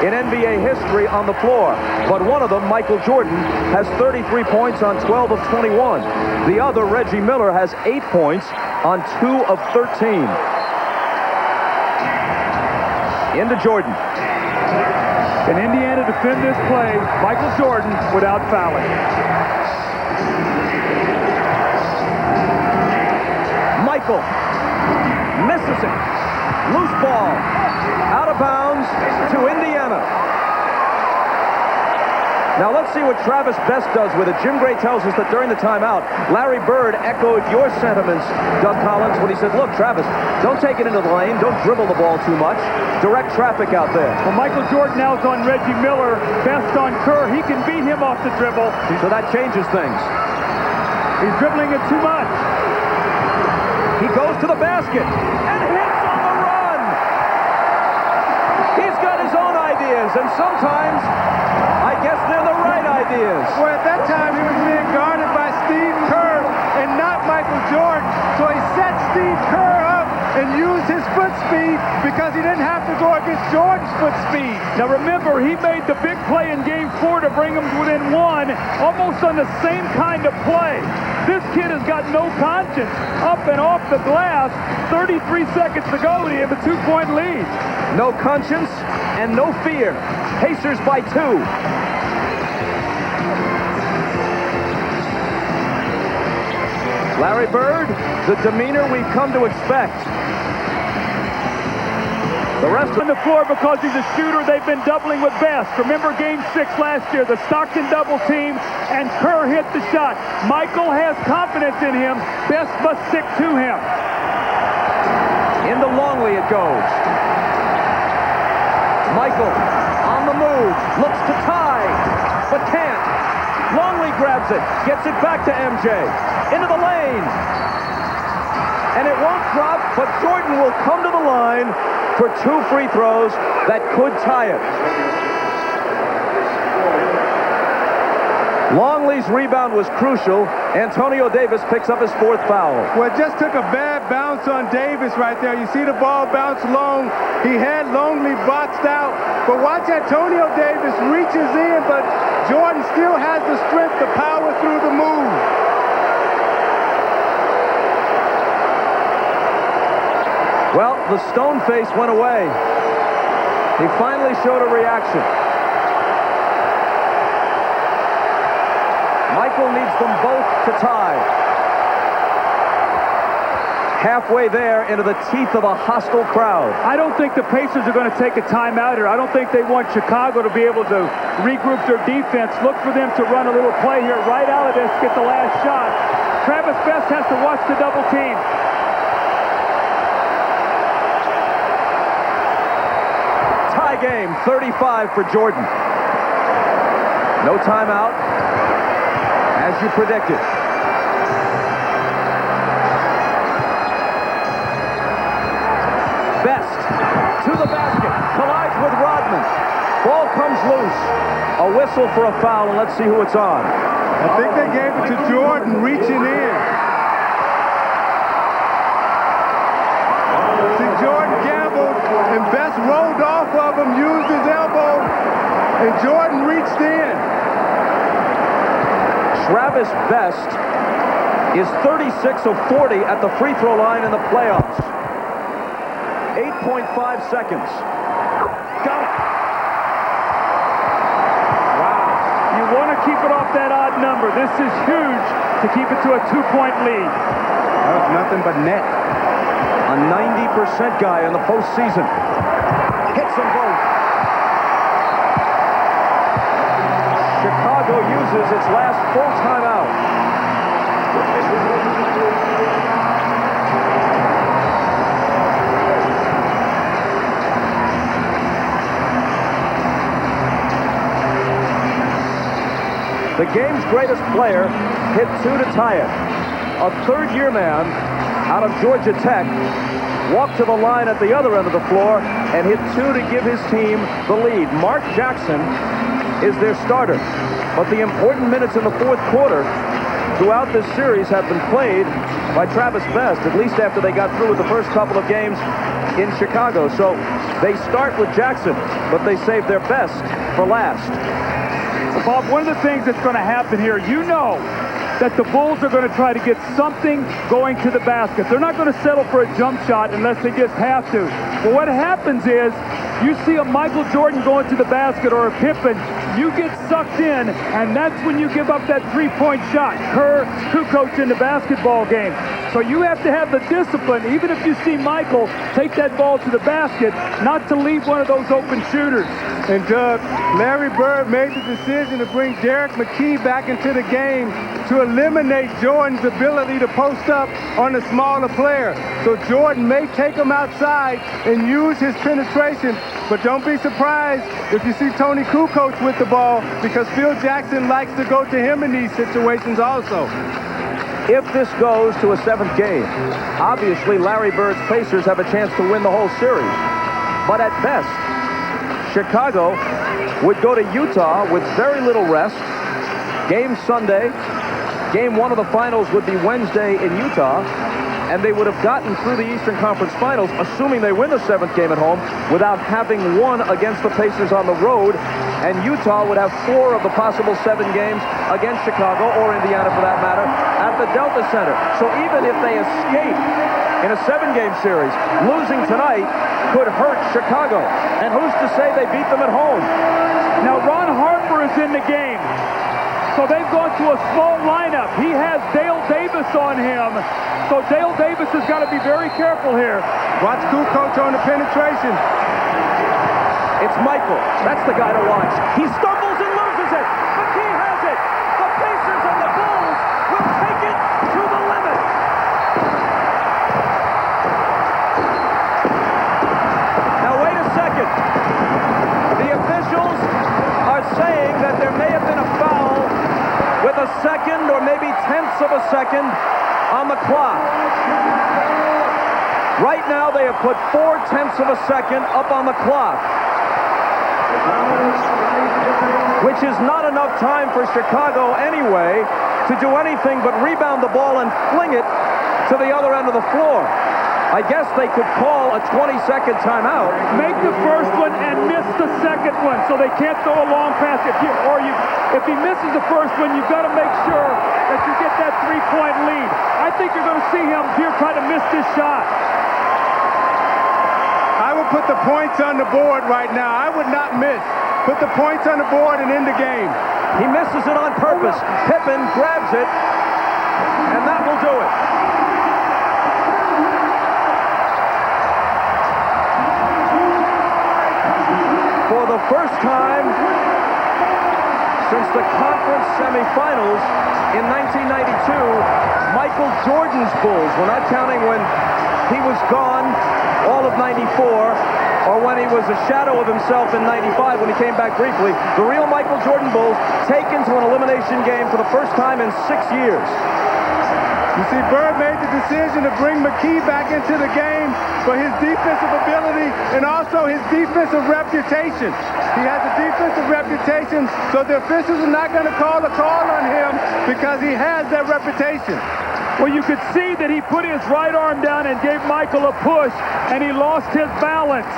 in NBA history on the floor. But one of them, Michael Jordan, has 33 points on 12 of 21. The other, Reggie Miller, has 8 points on 2 of 13. Into Jordan. Can Indiana defend this play? Michael Jordan without fouling. Michael misses it. Loose ball. Out of bounds to Indiana. Now let's see what Travis Best does with it. Jim Gray tells us that during the timeout, Larry Bird echoed your sentiments, Doug Collins, when he said, look, Travis, don't take it into the lane. Don't dribble the ball too much. Direct traffic out there. Well, Michael Jordan now is on Reggie Miller. Best on Kerr. He can beat him off the dribble. So that changes things. He's dribbling it too much. He goes to the basket and hits on the run. He's got his own ideas, and sometimes I guess they're the right ideas. Well, at that time, he was being guarded by Steve Kerr and not Michael Jordan. So he set Steve Kerr up and used his foot speed because he didn't have to go against Jordan's foot speed. Now remember, he made the big play in Game 4 to bring him within 1, almost on the same kind of play. This kid has got no conscience. Up and off the glass, 33 seconds to go, and he have a 2-point lead. No conscience and no fear. Pacers by 2. Larry Bird, the demeanor we've come to expect. The rest on the floor because he's a shooter. They've been doubling with Best. Remember Game 6 last year, the Stockton double team, and Kerr hit the shot. Michael has confidence in him. Best must stick to him. Into Longley it goes. Michael on the move, looks to tie, but can't. Longley grabs it, gets it back to MJ. Into the lane. And it won't drop, but Jordan will come to the line for 2 free throws that could tie it. Longley's rebound was crucial. Antonio Davis picks up his 4th foul. Well, it just took a bad bounce on Davis right there. You see the ball bounce long. He had Longley boxed out. But watch Antonio Davis reaches in, but Jordan still has the strength to power through the move. Well, the stone face went away. He finally showed a reaction. Michael needs them both to tie. halfway there into the teeth of a hostile crowd. I don't think the Pacers are going to take a timeout here. I don't think they want Chicago to be able to regroup their defense. Look for them to run a little play here. Right out of this, get the last shot. Travis Best has to watch the double team. Tie game, 35 for Jordan. No timeout, as you predicted. Best to the basket, collides with Rodman. Ball comes loose. A whistle for a foul, and let's see who it's on. I think they gave it to Jordan reaching in. See, Jordan gambled, and Best rolled off of him, used his elbow, and Jordan reached in. Travis Best is 36 of 40 at the free throw line in the playoffs. 8.5 seconds. Got it. Wow. You want to keep it off that odd number. This is huge to keep it to a 2-point lead. That was nothing but net. A 90% guy in the postseason. Hits them both. Chicago uses its last full timeout. The game's greatest player hit 2 to tie it. A third-year man out of Georgia Tech walked to the line at the other end of the floor and hit 2 to give his team the lead. Mark Jackson is their starter, but the important minutes in the fourth quarter throughout this series have been played by Travis Best, at least after they got through with the first couple of games in Chicago. So they start with Jackson, but they save their best for last. Bob, one of the things that's going to happen here, you know that the Bulls are going to try to get something going to the basket. They're not going to settle for a jump shot unless they just have to. But what happens is you see a Michael Jordan going to the basket or a Pippen, you get sucked in, and that's when you give up that three-point shot. Kerr, Kukoc in the basketball game. So you have to have the discipline, even if you see Michael take that ball to the basket, not to leave one of those open shooters. And Doug, Larry Bird made the decision to bring Derek McKee back into the game to eliminate Jordan's ability to post up on the smaller player. So Jordan may take him outside and use his penetration, but don't be surprised if you see Tony Kukoc with the ball, because Phil Jackson likes to go to him in these situations also. If this goes to a seventh game, obviously Larry Bird's Pacers have a chance to win the whole series. But at best, Chicago would go to Utah with very little rest. Game Sunday. Game one of the finals would be Wednesday in Utah. And they would have gotten through the Eastern Conference Finals, assuming they win the seventh game at home, without having won against the Pacers on the road. And Utah would have 4 of the possible 7 games against Chicago, or Indiana for that matter, at the Delta Center. So even if they escape in a 7-game series, losing tonight could hurt Chicago. And who's to say they beat them at home? Now, Ron Harper is in the game. So they've gone to a small lineup. He has Dale Davis on him. So Dale Davis has got to be very careful here. Watch Kukoc on the penetration. It's Michael. That's the guy to watch. He stumbles and loses it. McKee has it. The Pacers and the Bulls will take it to the limit. Now wait a second. The officials are saying that there may have been a foul with a second or maybe tenths of a second on the clock. Right now they have put 0.4 of a second up on the clock, which is not enough time for Chicago anyway to do anything but rebound the ball and fling it to the other end of the floor. I guess they could call a 20-second timeout. Make the first one and miss the second one, so they can't throw a long pass. If he misses the first one, you've got to make sure that you get that 3-point lead. I think you're going to see him here try to miss this shot. I would put the points on the board right now. I would not miss. Put the points on the board and end the game. He misses it on purpose. Pippen grabs it, and that will do it. reached the conference semifinals in 1992. Michael Jordan's Bulls, we're not counting when he was gone all of 94, or when he was a shadow of himself in 95 when he came back briefly. The real Michael Jordan Bulls taken to an elimination game for the first time in 6 years. You see, Bird made the decision to bring McKee back into the game for his defensive ability and also his defensive reputation. He has a defensive reputation, so the officials are not going to call a call on him because he has that reputation. Well, you could see that he put his right arm down and gave Michael a push, and he lost his balance.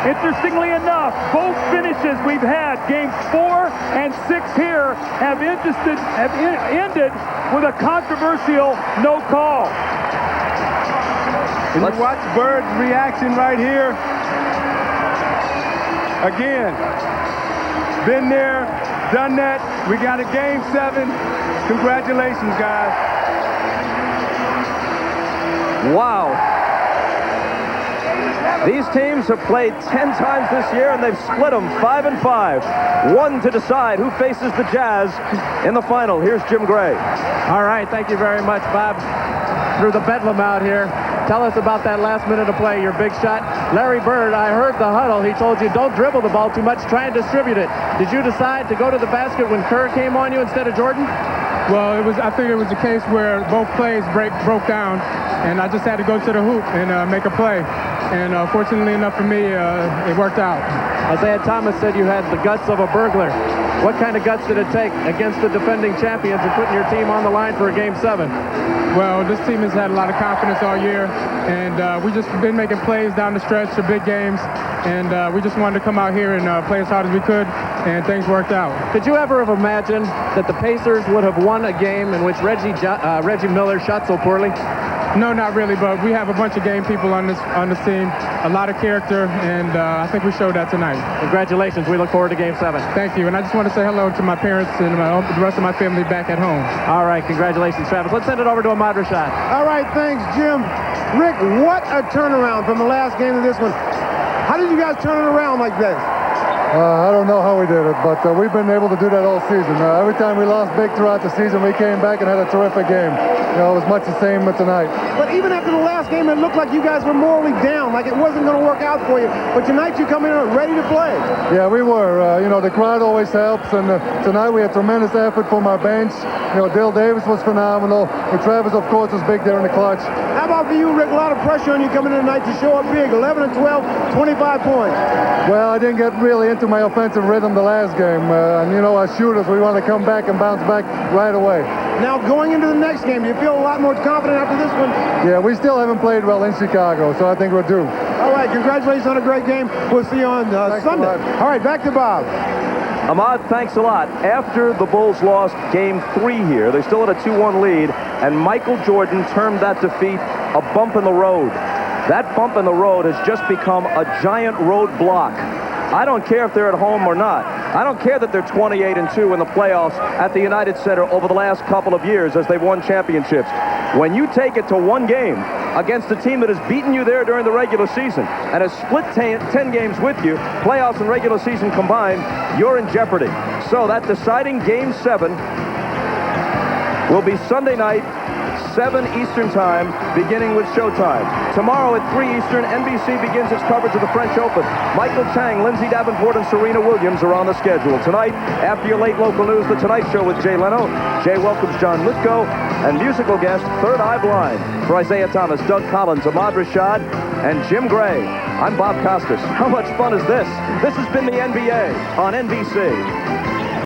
Interestingly enough, both finishes we've had, games 4 and 6 here, have ended with a controversial no call. And you watch Bird's reaction right here. Again, been there, done that. We got a game 7. Congratulations, guys. Wow. These teams have played 10 times this year, and they've split them 5 and 5. One to decide who faces the Jazz in the final. Here's Jim Gray. All right, thank you very much, Bob. Through the bedlam out here. Tell us about that last minute of play, your big shot. Larry Bird, I heard the huddle. He told you, don't dribble the ball too much, try and distribute it. Did you decide to go to the basket when Kerr came on you instead of Jordan? Well, I think it was a case where both plays broke down, and I just had to go to the hoop and make a play. And fortunately enough for me, it worked out. Isaiah Thomas said you had the guts of a burglar. What kind of guts did it take against the defending champions and putting your team on the line for a Game 7? Well, this team has had a lot of confidence all year, and we just been making plays down the stretch of big games, and we just wanted to come out here and play as hard as we could, and things worked out. Could you ever have imagined that the Pacers would have won a game in which Reggie Miller shot so poorly? No, not really, but we have a bunch of game people on this team, a lot of character, and I think we showed that tonight. Congratulations. We look forward to Game 7. Thank you, and I just want to say hello to my parents and the rest of my family back at home. All right, congratulations, Travis. Let's send it over to Ahmad Rashad. All right, thanks, Jim. Rick, what a turnaround from the last game to this one. How did you guys turn it around like this? I don't know how we did it, but we've been able to do that all season. Every time we lost big throughout the season, we came back and had a terrific game. You know, it was much the same tonight. But even after the last game, it looked like you guys were morally down, like it wasn't going to work out for you. But tonight, you come in ready to play. Yeah, we were. You know, the crowd always helps, and tonight we had tremendous effort from our bench. You know, Dale Davis was phenomenal. And Travis, of course, was big there in the clutch. How about for you, Rick? A lot of pressure on you coming in tonight to show up big. 11 and 12, 25 points. Well, I didn't get really into my offensive rhythm the last game. And, you know, as shooters, we want to come back and bounce back right away. Now, going into the next game, do you feel a lot more confident after this one? Yeah, we still haven't played well in Chicago, so I think we're due. All right, congratulations on a great game. We'll see you on Sunday. All right, back to Bob. Ahmad, thanks a lot. After the Bulls lost Game 3 here, they still had a 2-1 lead, and Michael Jordan termed that defeat a bump in the road. That bump in the road has just become a giant roadblock. I don't care if they're at home or not. I don't care that they're 28-2 in the playoffs at the United Center over the last couple of years as they've won championships. When you take it to one game against a team that has beaten you there during the regular season and has split 10 games with you, playoffs and regular season combined, you're in jeopardy. So that deciding Game 7 will be Sunday night, 7 Eastern time, beginning with Showtime. Tomorrow at 3 Eastern, NBC begins its coverage of the French Open. Michael Chang, Lindsay Davenport, and Serena Williams are on the schedule. Tonight, after your late local news, The Tonight Show with Jay Leno. Jay welcomes John Lithgow, and musical guest, Third Eye Blind. For Isaiah Thomas, Doug Collins, Ahmad Rashad, and Jim Gray, I'm Bob Costas. How much fun is this? This has been the NBA on NBC.